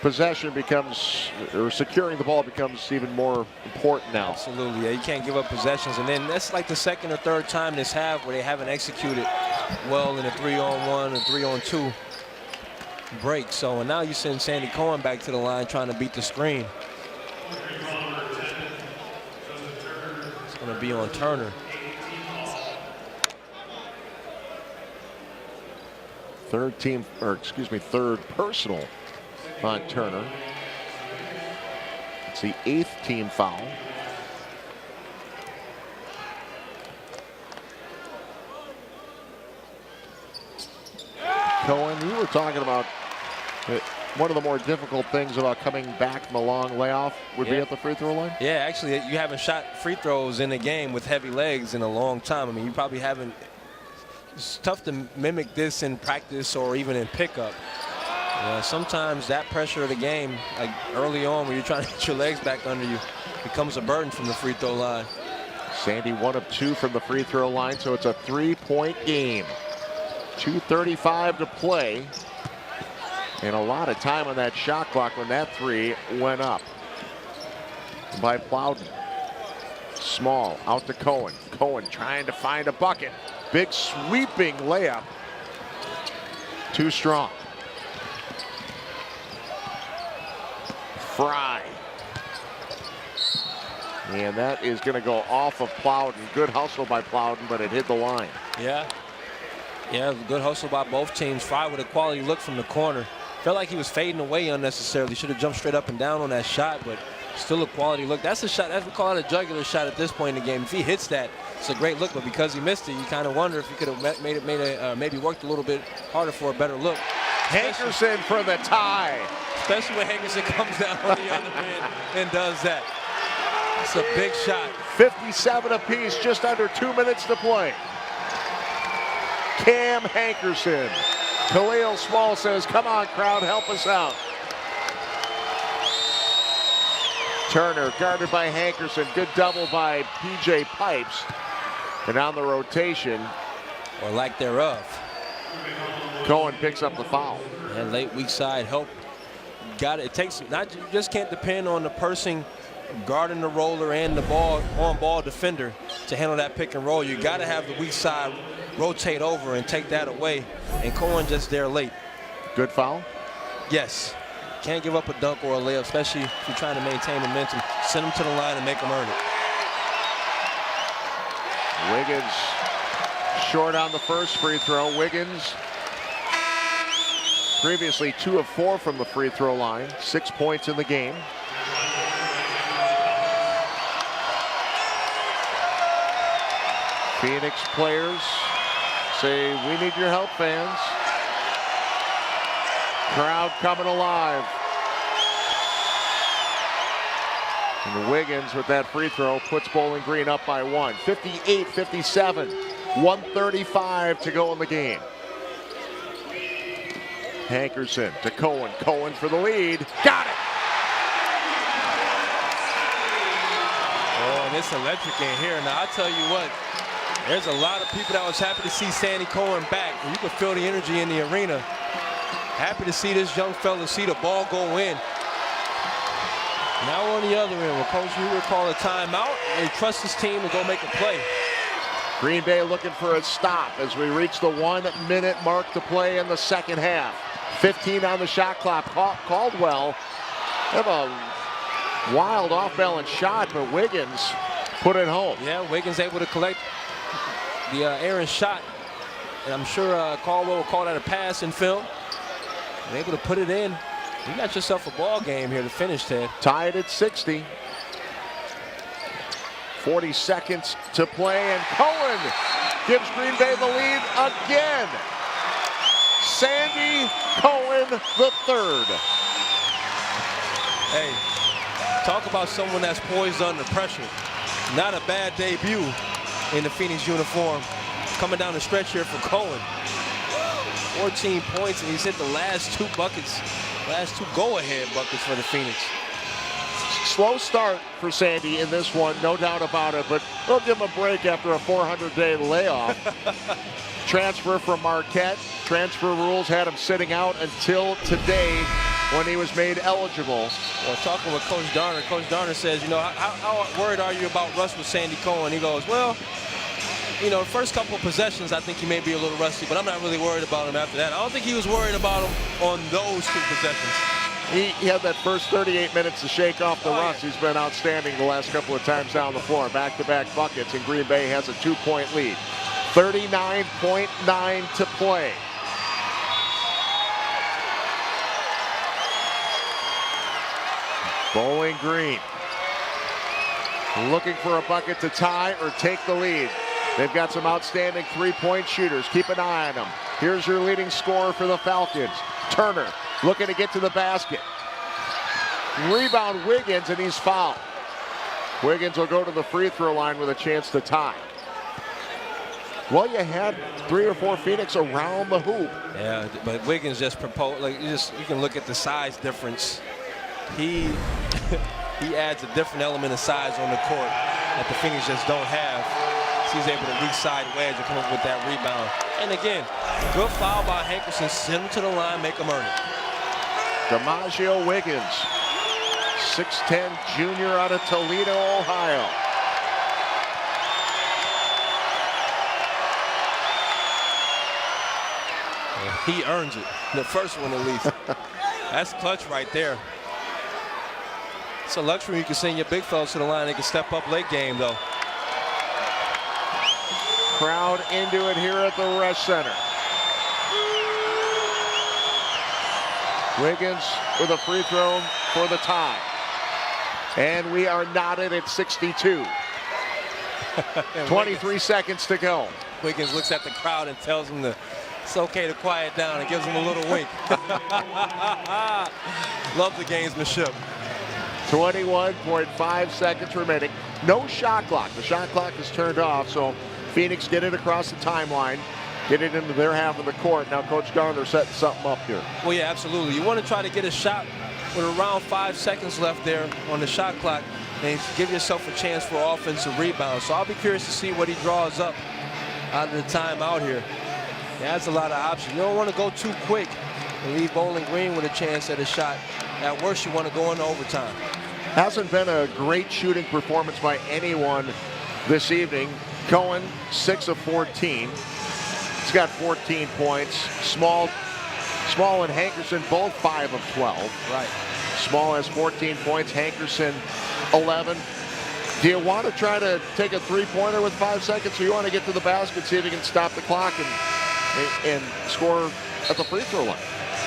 Possession becomes, or securing the ball becomes even more important now. Absolutely, yeah, you can't give up possessions. And then that's like the 2nd or 3rd time this half where they haven't executed well in a 3-on-1 and 3-on-2 break. So and now you send Sandy Cohen back to the line trying to beat the screen. It's going to be on Turner. Third personal on Turner. It's the 8th team foul. Cohen, we were talking about One of the more difficult things about coming back from a long layoff would be at the free throw line? Yeah, actually, you haven't shot free throws in a game with heavy legs in a long time. I mean, you probably haven't. It's tough to mimic this in practice or even in pickup. Sometimes that pressure of the game, like early on when you're trying to get your legs back under you, becomes a burden from the free throw line. Sandy 1 of 2 from the free throw line, so it's a 3-point game. 2:35 to play. And a lot of time on that shot clock when that three went up by Plowden. Small out to Cohen. Cohen trying to find a bucket. Big sweeping layup. Too strong. Fry. And that is going to go off of Plowden. Good hustle by Plowden, but it hit the line. Yeah, good hustle by both teams. Fry with a quality look from the corner. Felt like he was fading away unnecessarily. Should have jumped straight up and down on that shot, but still a quality look. That's a shot. That's we call it a jugular shot at this point in the game. If he hits that, it's a great look. But because he missed it, you kind of wonder if he could have maybe worked a little bit harder for a better look. Hankerson for the tie. Especially when Hankerson comes down on the other end and does that. It's a big shot. 57 apiece, just under 2 minutes to play. Cam Hankerson. Khalil Small says, come on, crowd, help us out. Turner guarded by Hankerson. Good double by P.J. Pipes. And on the rotation, or lack thereof, Cohen picks up the foul. And late weak side help. Got it. It takes not, you just can't depend on the person guarding the roller and the on-ball defender to handle that pick and roll. You got to have the weak side rotate over and take that away. And Cohen just there late. Good foul? Yes. Can't give up a dunk or a layup, especially if you're trying to maintain momentum. Send them to the line and make them earn it. Wiggins short on the first free throw. Wiggins previously 2 of 4 from the free throw line. 6 points in the game. Phoenix players say, we need your help, fans. Crowd coming alive. And Wiggins with that free throw puts Bowling Green up by 1. 58-57. 1:35 to go in the game. Hankerson to Cohen. Cohen for the lead. Got it! Oh, and it's electric in here. Now, I'll tell you what. There's a lot of people that was happy to see Sandy Cohen back. And you could feel the energy in the arena. Happy to see this young fella see the ball go in. Now on the other end, will Coach Huger call a timeout and trust his team to go make a play? Green Bay looking for a stop as we reach the 1 minute mark to play in the second half. 15 on the shot clock. Caldwell have a wild off-balance shot, but Wiggins put it home. Yeah, Wiggins able to collect the errant shot. And I'm sure Caldwell will call that a pass in film. And able to put it in. You got yourself a ball game here to finish, Ted. Tied at 60. 40 seconds to play, and Cohen gives Green Bay the lead again. Sandy Cohen the third. Hey, talk about someone that's poised under pressure. Not a bad debut in the Phoenix uniform. Coming down the stretch here for Cohen. 14 points, and he's hit the last 2 buckets, last 2 go-ahead buckets for the Phoenix. Slow start for Sandy in this one, no doubt about it, but we'll give him a break after a 400-day layoff. Transfer from Marquette. Transfer rules had him sitting out until today when he was made eligible. Well, talking with Coach Darner says, you know, how worried are you about rust with Sandy Cohen? He goes, well, you know, the first couple of possessions, I think he may be a little rusty, but I'm not really worried about him after that. I don't think he was worried about him on those 2 possessions. He had that first 38 minutes to shake off the rust. He's been outstanding the last couple of times down the floor. Back-to-back buckets, and Green Bay has a 2-point lead. 39.9 to play. Bowling Green looking for a bucket to tie or take the lead. They've got some outstanding 3-point shooters. Keep an eye on them. Here's your leading scorer for the Falcons, Turner. looking to get to the basket. Rebound Wiggins, and he's fouled. Wiggins will go to the free throw line with a chance to tie. Well, you had 3 or 4 Phoenix around the hoop. Yeah, but Wiggins just proposed. Like you can look at the size difference. He he adds a different element of size on the court that the Phoenix just don't have. So he's able to weak side wedge and come up with that rebound. And again, good foul by Hankerson. Send him to the line, make him earn it. DiMaggio Wiggins, 6'10" junior out of Toledo, Ohio. He earns it. The first one at least. That's clutch right there. It's a luxury you can send your big fellas to the line. They can step up late game though. Crowd into it here at the Resch Center. Wiggins with a free throw for the tie. And we are knotted at 62. 23 seconds to go. Wiggins looks at the crowd and tells him it's okay to quiet down and gives him a little wink. Love the gamesmanship. 21.5 seconds remaining. No shot clock. The shot clock is turned off, so Phoenix get it across the timeline, get it into their half of the court. Now Coach Garner setting something up here. Well, yeah, absolutely. You want to try to get a shot with around 5 seconds left there on the shot clock and give yourself a chance for offensive rebound. So I'll be curious to see what he draws up out of the timeout here. He has a lot of options. You don't want to go too quick and leave Bowling Green with a chance at a shot. At worst, you want to go into overtime. Hasn't been a great shooting performance by anyone this evening. Cohen, 6 of 14. He's got 14 points. Small and Hankerson both 5 of 12. Right. Small has 14 points. Hankerson 11. Do you want to try to take a three-pointer with 5 seconds, or you want to get to the basket, see if you can stop the clock and score at the free throw line?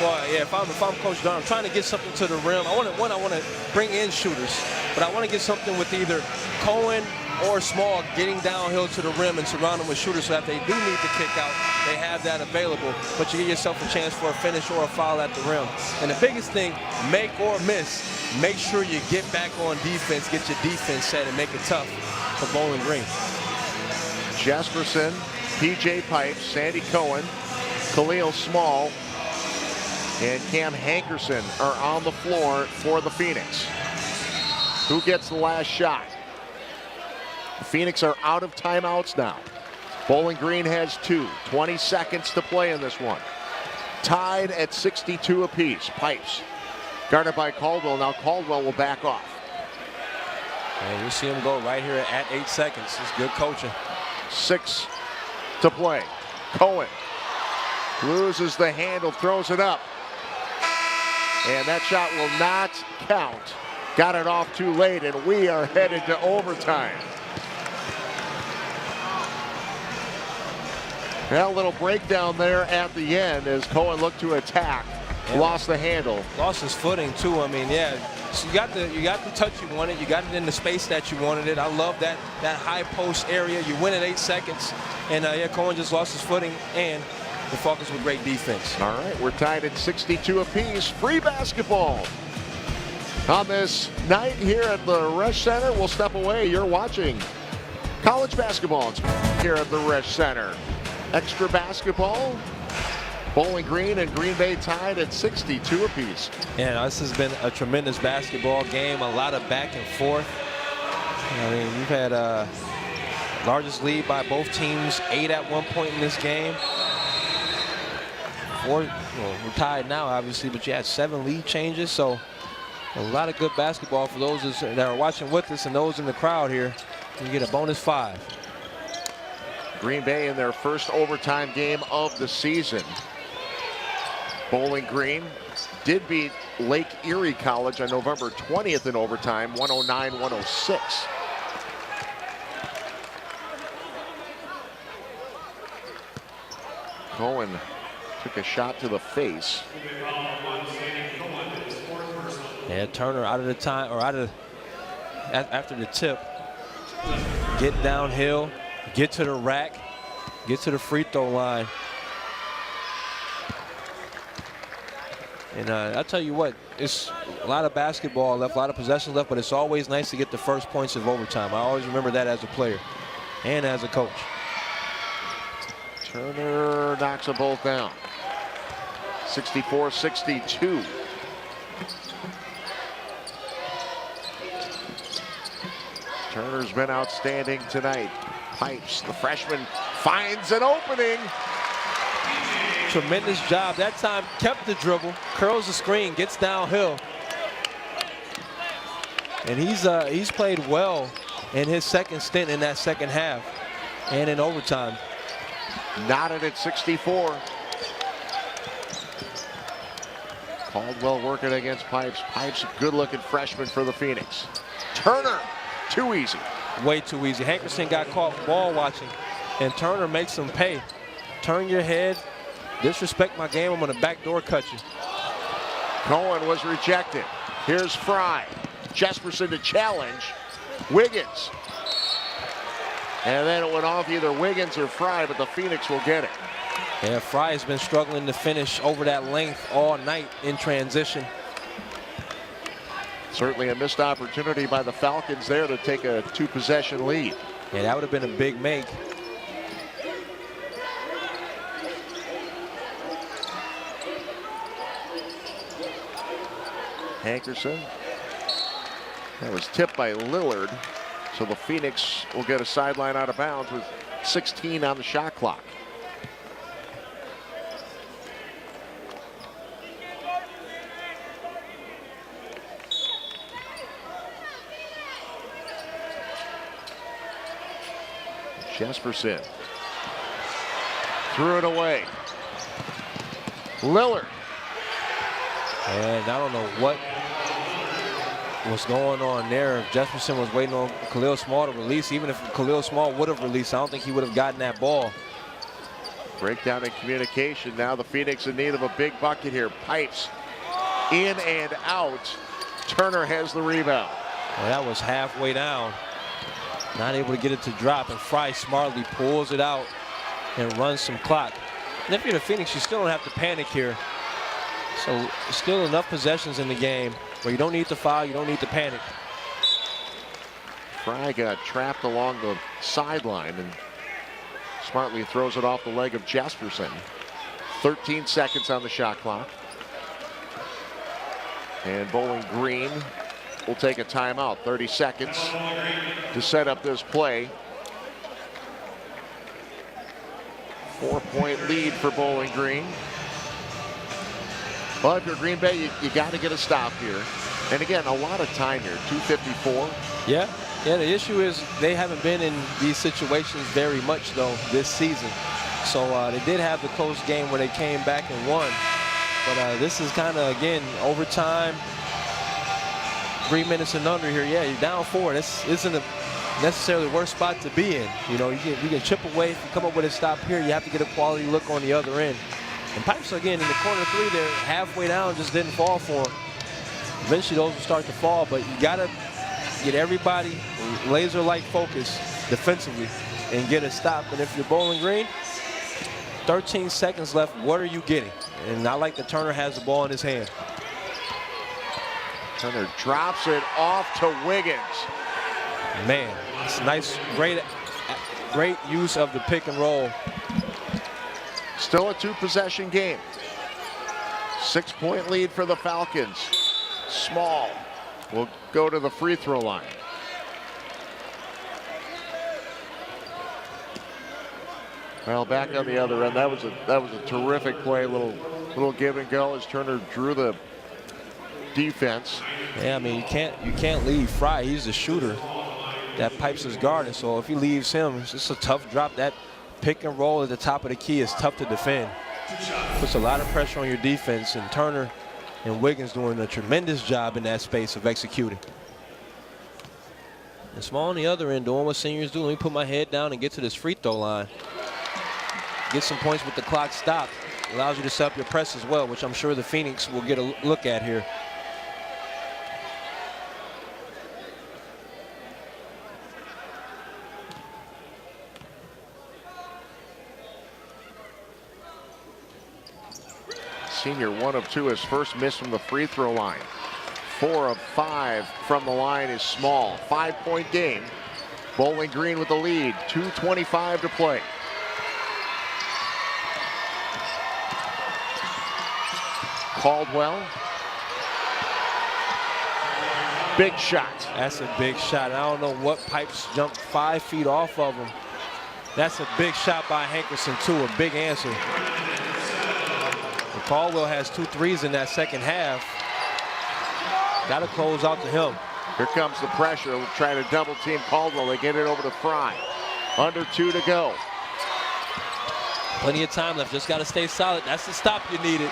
Well, yeah, if I'm Coach Don, I'm trying to get something to the rim. I want to bring in shooters, but I want to get something with either Cohen or Small getting downhill to the rim and surround them with shooters so that they do need to kick out, they have that available, but you give yourself a chance for a finish or a foul at the rim. And the biggest thing, make or miss, make sure you get back on defense, get your defense set, and make it tough for Bowling Green. Jesperson, P.J. Pipes, Sandy Cohen, Khalil Small, and Cam Hankerson are on the floor for the Phoenix. Who gets the last shot? The Phoenix are out of timeouts now. Bowling Green has 2. 20 seconds to play in this one. Tied at 62 apiece. Pipes guarded by Caldwell. Now Caldwell will back off. And you see him go right here at 8 seconds. It's good coaching. 6 to play. Cohen loses the handle, throws it up. And that shot will not count. Got it off too late, and we are headed to overtime. Well, a little breakdown there at the end as Cohen looked to attack. Yeah. Lost the handle. Lost his footing too. I mean, yeah. So you got the touch you wanted. You got it in the space that you wanted it. I love that high post area. You win at 8 seconds, and yeah, Cohen just lost his footing, and the Falcons with great defense. All right, we're tied at 62 apiece. Free basketball on this night here at the Resch Center. We'll step away. You're watching college basketball here at the Resch Center. Extra basketball. Bowling Green and Green Bay tied at 62 apiece. Yeah, this has been a tremendous basketball game. A lot of back and forth. I mean, we've had largest lead by both teams, 8 at one point in this game. 4, well, we're tied now, obviously, but you had 7 lead changes, so a lot of good basketball for those that are watching with us and those in the crowd here. You get a bonus 5. Green Bay in their first overtime game of the season. Bowling Green did beat Lake Erie College on November 20th in overtime, 109-106. Cohen took a shot to the face. Yeah, Turner out of the time, or after the tip. Get downhill, get to the rack, get to the free throw line. And I'll tell you what, it's a lot of basketball left, a lot of possessions left, but it's always nice to get the first points of overtime. I always remember that as a player and as a coach. Turner knocks them both down. 64-62. Turner's been outstanding tonight. Pipes, the freshman, finds an opening. Tremendous job. That time kept the dribble, curls the screen, gets downhill. And he's played well in his second stint in that second half and in overtime. Knotted at 64. Caldwell working against Pipes. Pipes, a good-looking freshman for the Phoenix. Turner, too easy. Way too easy. Hankerson got caught ball watching, and Turner makes him pay. Turn your head, disrespect my game, I'm going to backdoor cut you. Cohen was rejected. Here's Fry. Jesperson to challenge. Wiggins. And then it went off either Wiggins or Fry, but the Phoenix will get it. Yeah, Fry has been struggling to finish over that length all night in transition. Certainly a missed opportunity by the Falcons there to take a 2-possession lead. Yeah, that would have been a big make. Hankerson. That was tipped by Lillard. So the Phoenix will get a sideline out of bounds with 16 on the shot clock. Jesperson threw it away. Lillard. And I don't know what was going on there. If Jesperson was waiting on Khalil Small to release, even if Khalil Small would have released, I don't think he would have gotten that ball. Breakdown in communication. Now the Phoenix in need of a big bucket here. Pipes in and out. Turner has the rebound. Well, that was halfway down. Not able to get it to drop, and Fry smartly pulls it out and runs some clock. And if you're the Phoenix, you still don't have to panic here. So still enough possessions in the game where you don't need to foul, you don't need to panic. Fry got trapped along the sideline and smartly throws it off the leg of Jesperson. 13 seconds on the shot clock. And Bowling Green will take a timeout. 30 seconds to set up this play. 4-point lead for Bowling Green. Well, if you're Green Bay, you got to get a stop here. And again, a lot of time here, 2:54. Yeah, the issue is they haven't been in these situations very much, though, this season. So they did have the close game where they came back and won. But this is kind of, again, overtime. 3 minutes and under here. Yeah, you're down 4. This isn't a necessarily worst spot to be in. You know, you can chip away. If you come up with a stop here, you have to get a quality look on the other end. And Pipes, again, in the corner 3 there, halfway down, just didn't fall for him. Eventually, those will start to fall, but you got to get everybody laser-like focus defensively and get a stop. And if you're Bowling Green, 13 seconds left, what are you getting? And I like that Turner has the ball in his hand. Turner drops it off to Wiggins. Man, it's nice, great use of the pick and roll. Still a 2-possession game. 6-point lead for the Falcons. Small will go to the free throw line. Well, back on the other end, that was a terrific play. Little give and go as Turner drew the defense. Yeah, I mean, you can't leave Fry. He's the shooter that Pipes is guarding. So if he leaves him, it's just a tough drop. That pick and roll at the top of the key is tough to defend. Puts a lot of pressure on your defense, and Turner and Wiggins doing a tremendous job in that space of executing. And Small on the other end doing what seniors do. Let me put my head down and get to this free throw line. Get some points with the clock stopped. Allows you to set up your press as well, which I'm sure the Phoenix will get a look at here. senior 1 of 2, his first miss from the free throw line. 4 of 5 from the line is Small. 5-point game. Bowling Green with the lead. 2:25 to play. Caldwell. Big shot. That's a big shot. I don't know what Pipes jumped 5 feet off of him. That's a big shot by Hankerson, too. A big answer. And Caldwell has 2 threes in that second half. Got to close out to him. Here comes the pressure. We'll try to double team Caldwell. They get it over to Fry. Under 2 to go. Plenty of time left. Just got to stay solid. That's the stop you needed.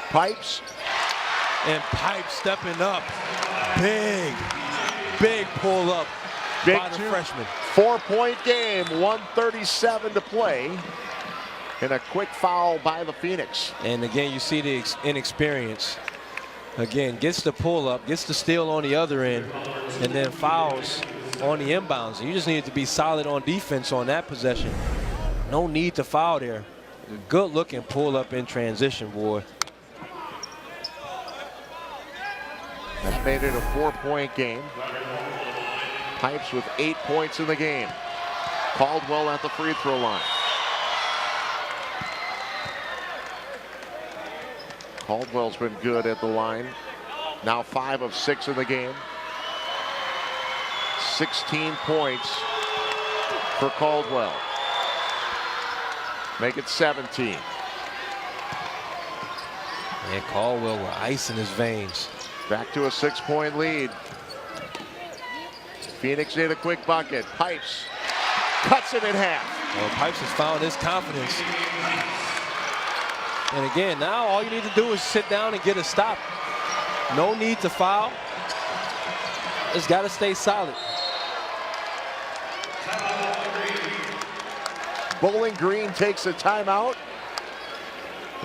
Pipes. And Pipes stepping up. Big pull up by the freshman. 4-point game. 1:37 to play. And a quick foul by the Phoenix. And again, you see the inexperience. Again, gets the pull up, gets the steal on the other end, and then fouls on the inbounds. You just need to be solid on defense on that possession. No need to foul there. Good looking pull up in transition, boy. That made it a 4-point game. Pipes with 8 points in the game. Caldwell at the free throw line. Caldwell's been good at the line. Now 5 of 6 in the game. 16 points for Caldwell. Make it 17. And Caldwell with ice in his veins. Back to a 6-point lead. Phoenix need a quick bucket. Pipes cuts it in half. Well, Pipes has found his confidence. And again, now all you need to do is sit down and get a stop. No need to foul. Just got to stay solid. Bowling Green takes a timeout.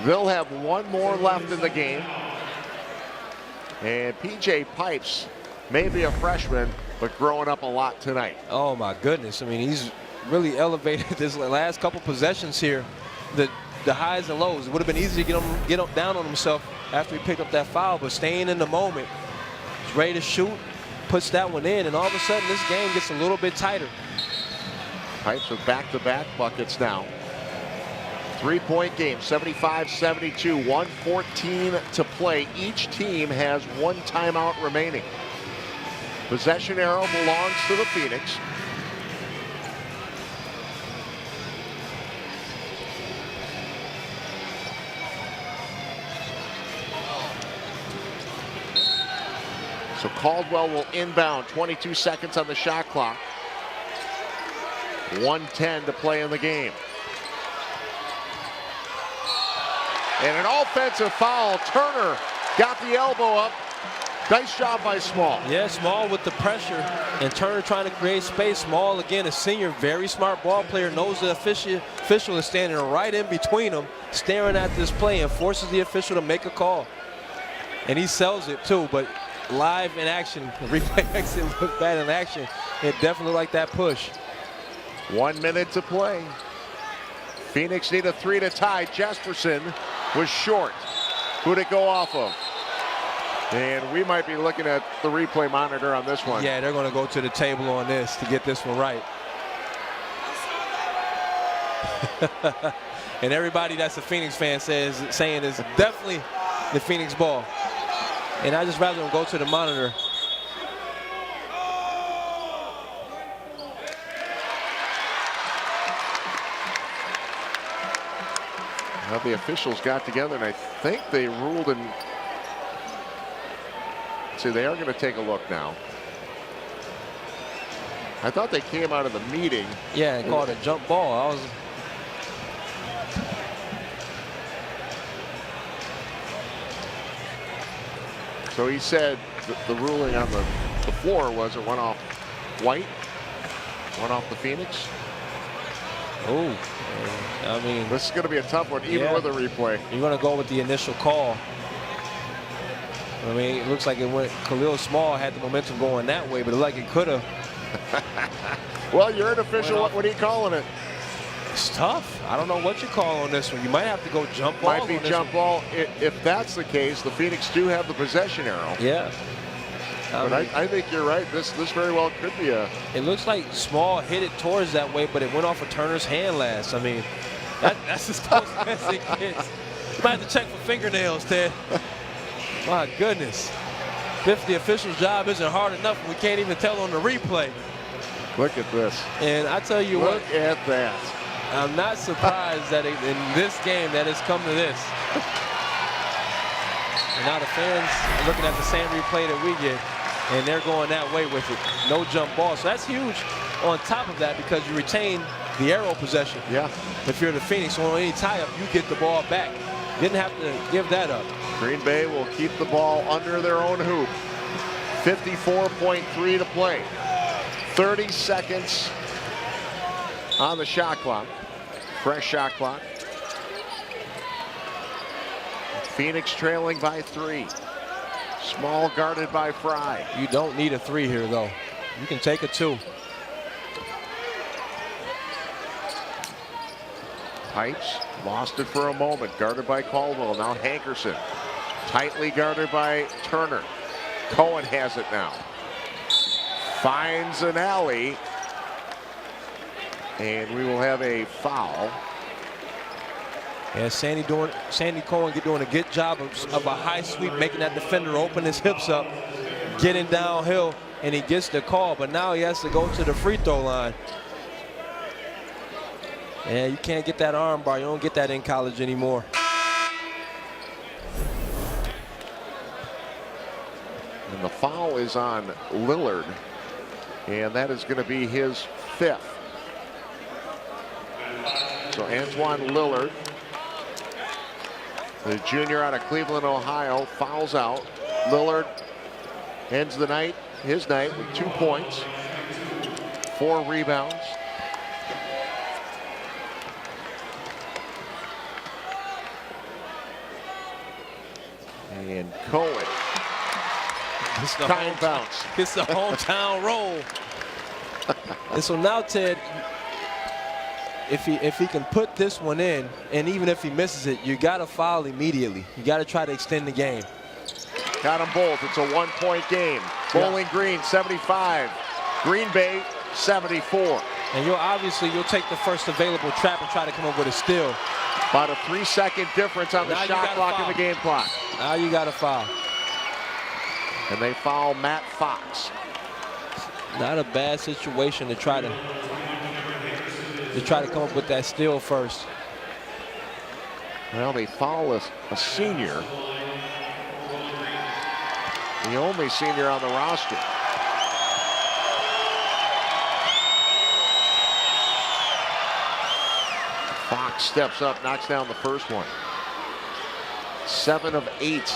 They'll have 1 more left in the game. And PJ Pipes may be a freshman, but growing up a lot tonight. Oh my goodness. I mean, he's really elevated this last couple possessions here. The highs and lows. It would have been easy to get him down on himself after he picked up that foul, but staying in the moment. He's ready to shoot, puts that one in, and all of a sudden this game gets a little bit tighter. Pipes with back-to-back buckets now. 3-point game, 75-72, 1:14 to play. Each team has 1 timeout remaining. Possession arrow belongs to the Phoenix. So Caldwell will inbound, 22 seconds on the shot clock. 1:10 to play in the game. And an offensive foul. Turner got the elbow up. Nice job by Small. Yeah, Small with the pressure, and Turner trying to create space. Small, again, a senior, very smart ball player, knows the official is standing right in between them, staring at this play, and forces the official to make a call. And he sells it too, but live in action, replay exit looked bad in action. It definitely like that push. 1 minute to play. Phoenix need a 3 to tie. Jesperson was short. Who'd it go off of? And we might be looking at the replay monitor on this one. Yeah, they're going to go to the table on this to get this one right. And everybody that's a Phoenix fan saying is definitely the Phoenix ball. And I just rather them go to the monitor. Well, the officials got together, and I think they ruled in. See, they are going to take a look now. I thought they came out of the meeting. Yeah, and called a jump ball. So he said the ruling on the floor was it went off White, went off the Phoenix. Oh, I mean, this is going to be a tough one, even with a replay. You're going to go with the initial call. I mean, it looks like it went. Khalil Small had the momentum going that way, but it looked like it could have. Well, you're an official. What are you calling it? It's tough. I don't know what you call on this one. You might have to go jump ball. Might be jump ball. If that's the case, the Phoenix do have the possession arrow. Yeah. But I think you're right. This very well could be a. It looks like Small hit it towards that way, but it went off of Turner's hand last. I mean, that's as close as it gets. You might have to check for fingernails, Ted. My goodness. The official's job isn't hard enough. We can't even tell on the replay. Look at this. And I tell you what. Look at that. I'm not surprised that in this game that it's come to this. And now the fans are looking at the same replay that we get, and they're going that way with it. No jump ball. So that's huge on top of that because you retain the arrow possession. Yeah. If you're the Phoenix, on any tie-up, you get the ball back. Didn't have to give that up. Green Bay will keep the ball under their own hoop. 54.3 to play. 30 seconds on the shot clock. Fresh shot clock. Phoenix trailing by 3. Small guarded by Fry. You don't need a 3 here, though. You can take a 2. Pipes lost it for a moment. Guarded by Caldwell. Now Hankerson. Tightly guarded by Turner. Cohen has it now. Finds an alley. And we will have a foul. And Sandy Cohen doing a good job of a high sweep, making that defender open his hips up, getting downhill, and he gets the call. But now he has to go to the free throw line. And you can't get that arm bar. You don't get that in college anymore. And the foul is on Lillard. And that is going to be his 5th. So Antoine Lillard, the junior out of Cleveland, Ohio, fouls out. Lillard ends the night, his night, with 2 points, 4 rebounds. And Cohen. Time bounce. It's the hometown roll. And so now, Ted, if he can put this one in, and even if he misses it, you got to foul immediately. You got to try to extend the game. Got them both. It's a 1-point game. Bowling Green 75, Green Bay 74. And you'll take the first available trap and try to come up with a steal. About a 3-second difference on the shot clock and the game clock. Now you got to foul. And they foul Matt Fox. Not a bad situation to try to come up with that steal first. Well, they foul a senior. The only senior on the roster. Fox steps up, knocks down the first one. 7 of 8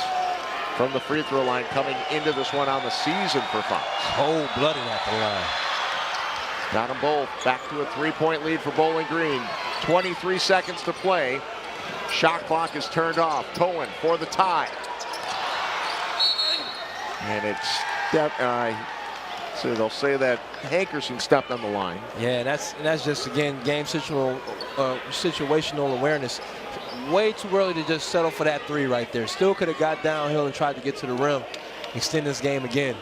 from the free throw line coming into this one on the season for Fox. Cold-blooded at the line. Got them both. Back to a 3-point lead for Bowling Green. 23 seconds to play. Shot clock is turned off. Cohen for the tie. And it's so they'll say that Hankerson stepped on the line. Yeah, and that's just, again, game situational awareness. Way too early to just settle for that 3 right there. Still could have got downhill and tried to get to the rim. Extend this game again.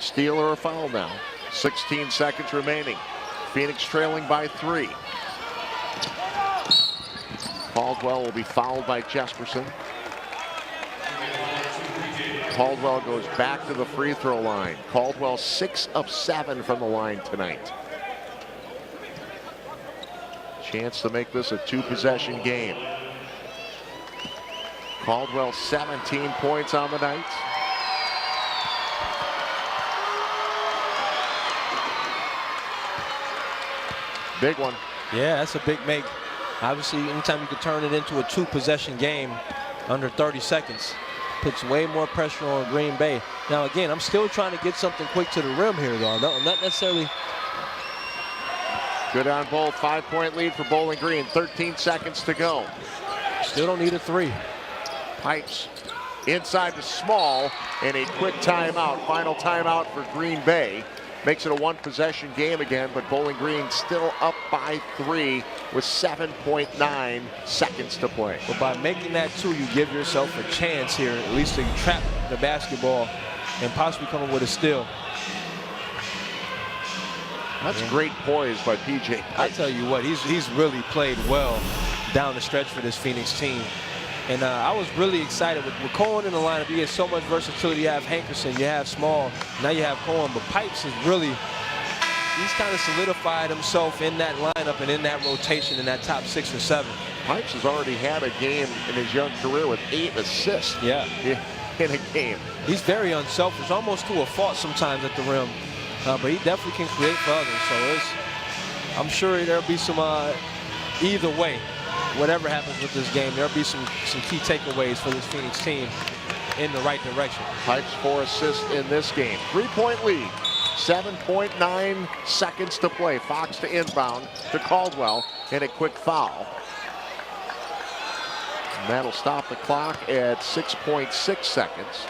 Steal or a foul now. 16 seconds remaining. Phoenix trailing by 3. Caldwell will be fouled by Jesperson. Caldwell goes back to the free throw line. Caldwell 6 of 7 from the line tonight. Chance to make this a 2-possession game. Caldwell 17 points on the night. Big one. Yeah, that's a big make. Obviously, anytime you can turn it into a 2-possession game under 30 seconds, puts way more pressure on Green Bay. Now, again, I'm still trying to get something quick to the rim here, though. I'm not necessarily. Good on both. 5-point lead for Bowling Green. 13 seconds to go. Still don't need a 3. Pipes inside to Small, and a quick timeout. Final timeout for Green Bay Makes it a one-possession game again, but Bowling Green still up by 3 with 7.9 seconds to play. But by making that 2, you give yourself a chance here, at least to trap the basketball and possibly come up with a steal. That's great poise by PJ. I tell you what, he's really played well down the stretch for this Phoenix team. And I was really excited with Cohen in the lineup. You get so much versatility. You have Hankerson, you have Small, now you have Cohen. But Pipes is really, he's kind of solidified himself in that lineup and in that rotation in that top 6 or 7. Pipes has already had a game in his young career with 8 assists. Yeah. In a game. He's very unselfish, almost to a fault sometimes at the rim. But he definitely can create for others. So I'm sure there'll be some either way. Whatever happens with this game, there'll be some key takeaways for this Phoenix team in the right direction. Pipes 4 assists in this game. 3-point lead. 7.9 seconds to play. Fox to inbound to Caldwell and a quick foul. And that'll stop the clock at 6.6 seconds.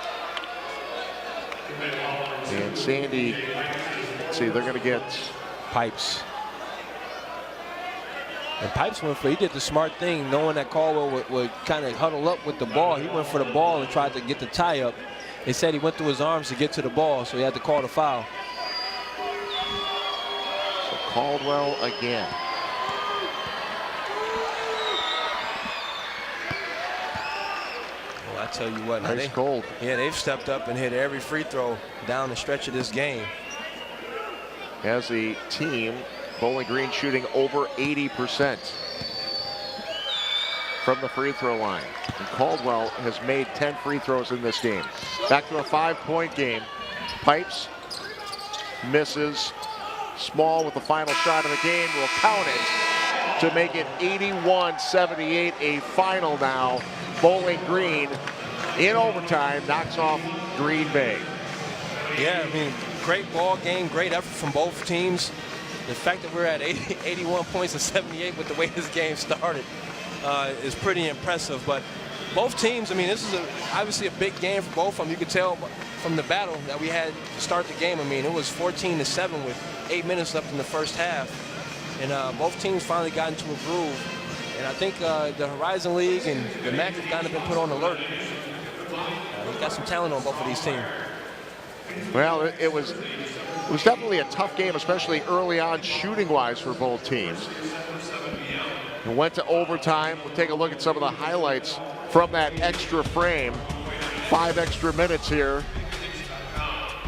And Sandy, let's see, they're going to get Pipes. And Pipes went for, he did the smart thing, knowing that Caldwell would kind of huddle up with the ball. He went for the ball and tried to get the tie up. They said he went through his arms to get to the ball, so he had to call the foul. So Caldwell again. Well, I tell you what, nice cold. Yeah, they've stepped up and hit every free throw down the stretch of this game. As a team, Bowling Green shooting over 80% from the free throw line. And Caldwell has made 10 free throws in this game. Back to a 5-point game. Pipes misses. Small with the final shot of the game will count it to make it 81-78, a final now. Bowling Green in overtime knocks off Green Bay. Yeah, I mean, great ball game, great effort from both teams. The fact that we're at 81 points and 78 with the way this game started is pretty impressive. But both teams, I mean, this is obviously a big game for both of them. You could tell from the battle that we had to start the game. I mean, it was 14-7 with 8 minutes left in the first half. And both teams finally got into a groove. And I think the Horizon League and the MAC have kind of been put on alert. We've got some talent on both of these teams. Well, it was definitely a tough game, especially early on shooting-wise for both teams. It went to overtime. We'll take a look at some of the highlights from that extra frame. 5 extra minutes here.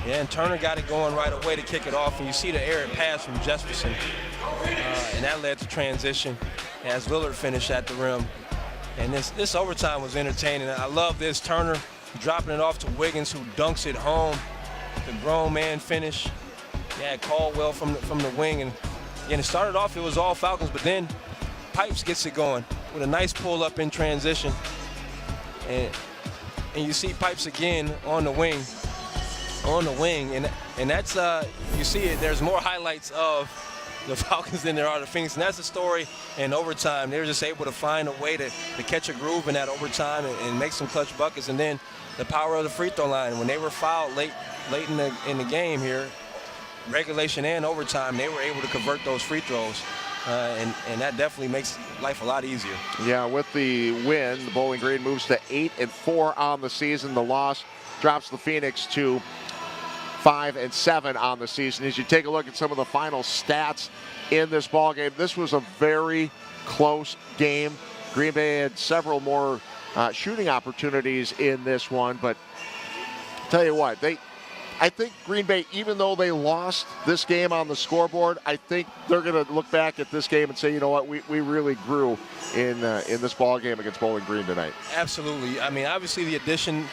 Yeah, and Turner got it going right away to kick it off. And you see the errant pass from Jesperson. And that led to transition as Lillard finished at the rim. And this overtime was entertaining. I love this. Turner dropping it off to Wiggins, who dunks it home. The grown man finish. Yeah, Caldwell from the wing. And it started off, it was all Falcons, but then Pipes gets it going with a nice pull up in transition. And you see Pipes again on the wing. And that's, you see it, there's more highlights of the Falcons than there are the Phoenix. And that's the story in overtime. They were just able to find a way to catch a groove in that overtime and make some clutch buckets. And then the power of the free throw line. When they were fouled late in the game here, regulation and overtime, they were able to convert those free throws. And that definitely makes life a lot easier. Yeah, with the win, the Bowling Green moves to 8-4 on the season. The loss drops the Phoenix to 5-7 on the season. As you take a look at some of the final stats in this ball game, this was a very close game. Green Bay had several more shooting opportunities in this one, but I'll tell you what, I think Green Bay, even though they lost this game on the scoreboard, I think they're going to look back at this game and say, you know what, we really grew in this ball game against Bowling Green tonight. Absolutely. I mean, obviously the addition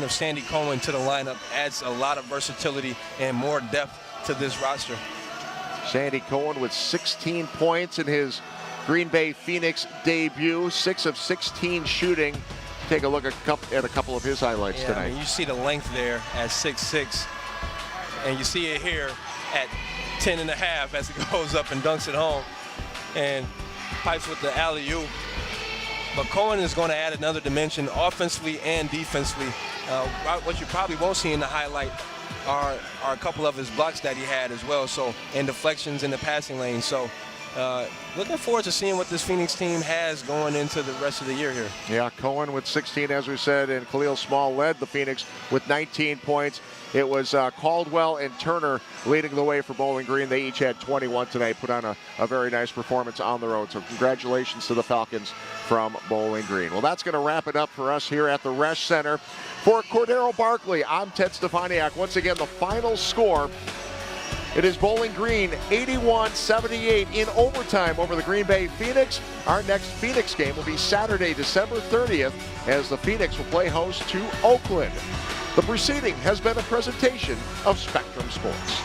of Sandy Cohen to the lineup adds a lot of versatility and more depth to this roster. Sandy Cohen with 16 points in his Green Bay Phoenix debut, 6 of 16 shooting. Take a look at a couple of his highlights tonight. I mean, you see the length there at 6'6", and you see it here at 10.5 as he goes up and dunks it home, and Pipes with the alley-oop. But Cohen is going to add another dimension offensively and defensively. What you probably won't see in the highlight are a couple of his blocks that he had as well. So, and deflections in the passing lane. So, looking forward to seeing what this Phoenix team has going into the rest of the year here. Yeah, Cohen with 16, as we said, and Khalil Small led the Phoenix with 19 points. It was Caldwell and Turner leading the way for Bowling Green. They each had 21 today, put on a very nice performance on their own. So congratulations to the Falcons from Bowling Green. Well, that's going to wrap it up for us here at the Resch Center. For Cordero Barkley, I'm Ted Stefaniak. Once again, the final score. It is Bowling Green 81-78 in overtime over the Green Bay Phoenix. Our next Phoenix game will be Saturday, December 30th, as the Phoenix will play host to Oakland. The proceeding has been a presentation of Spectrum Sports.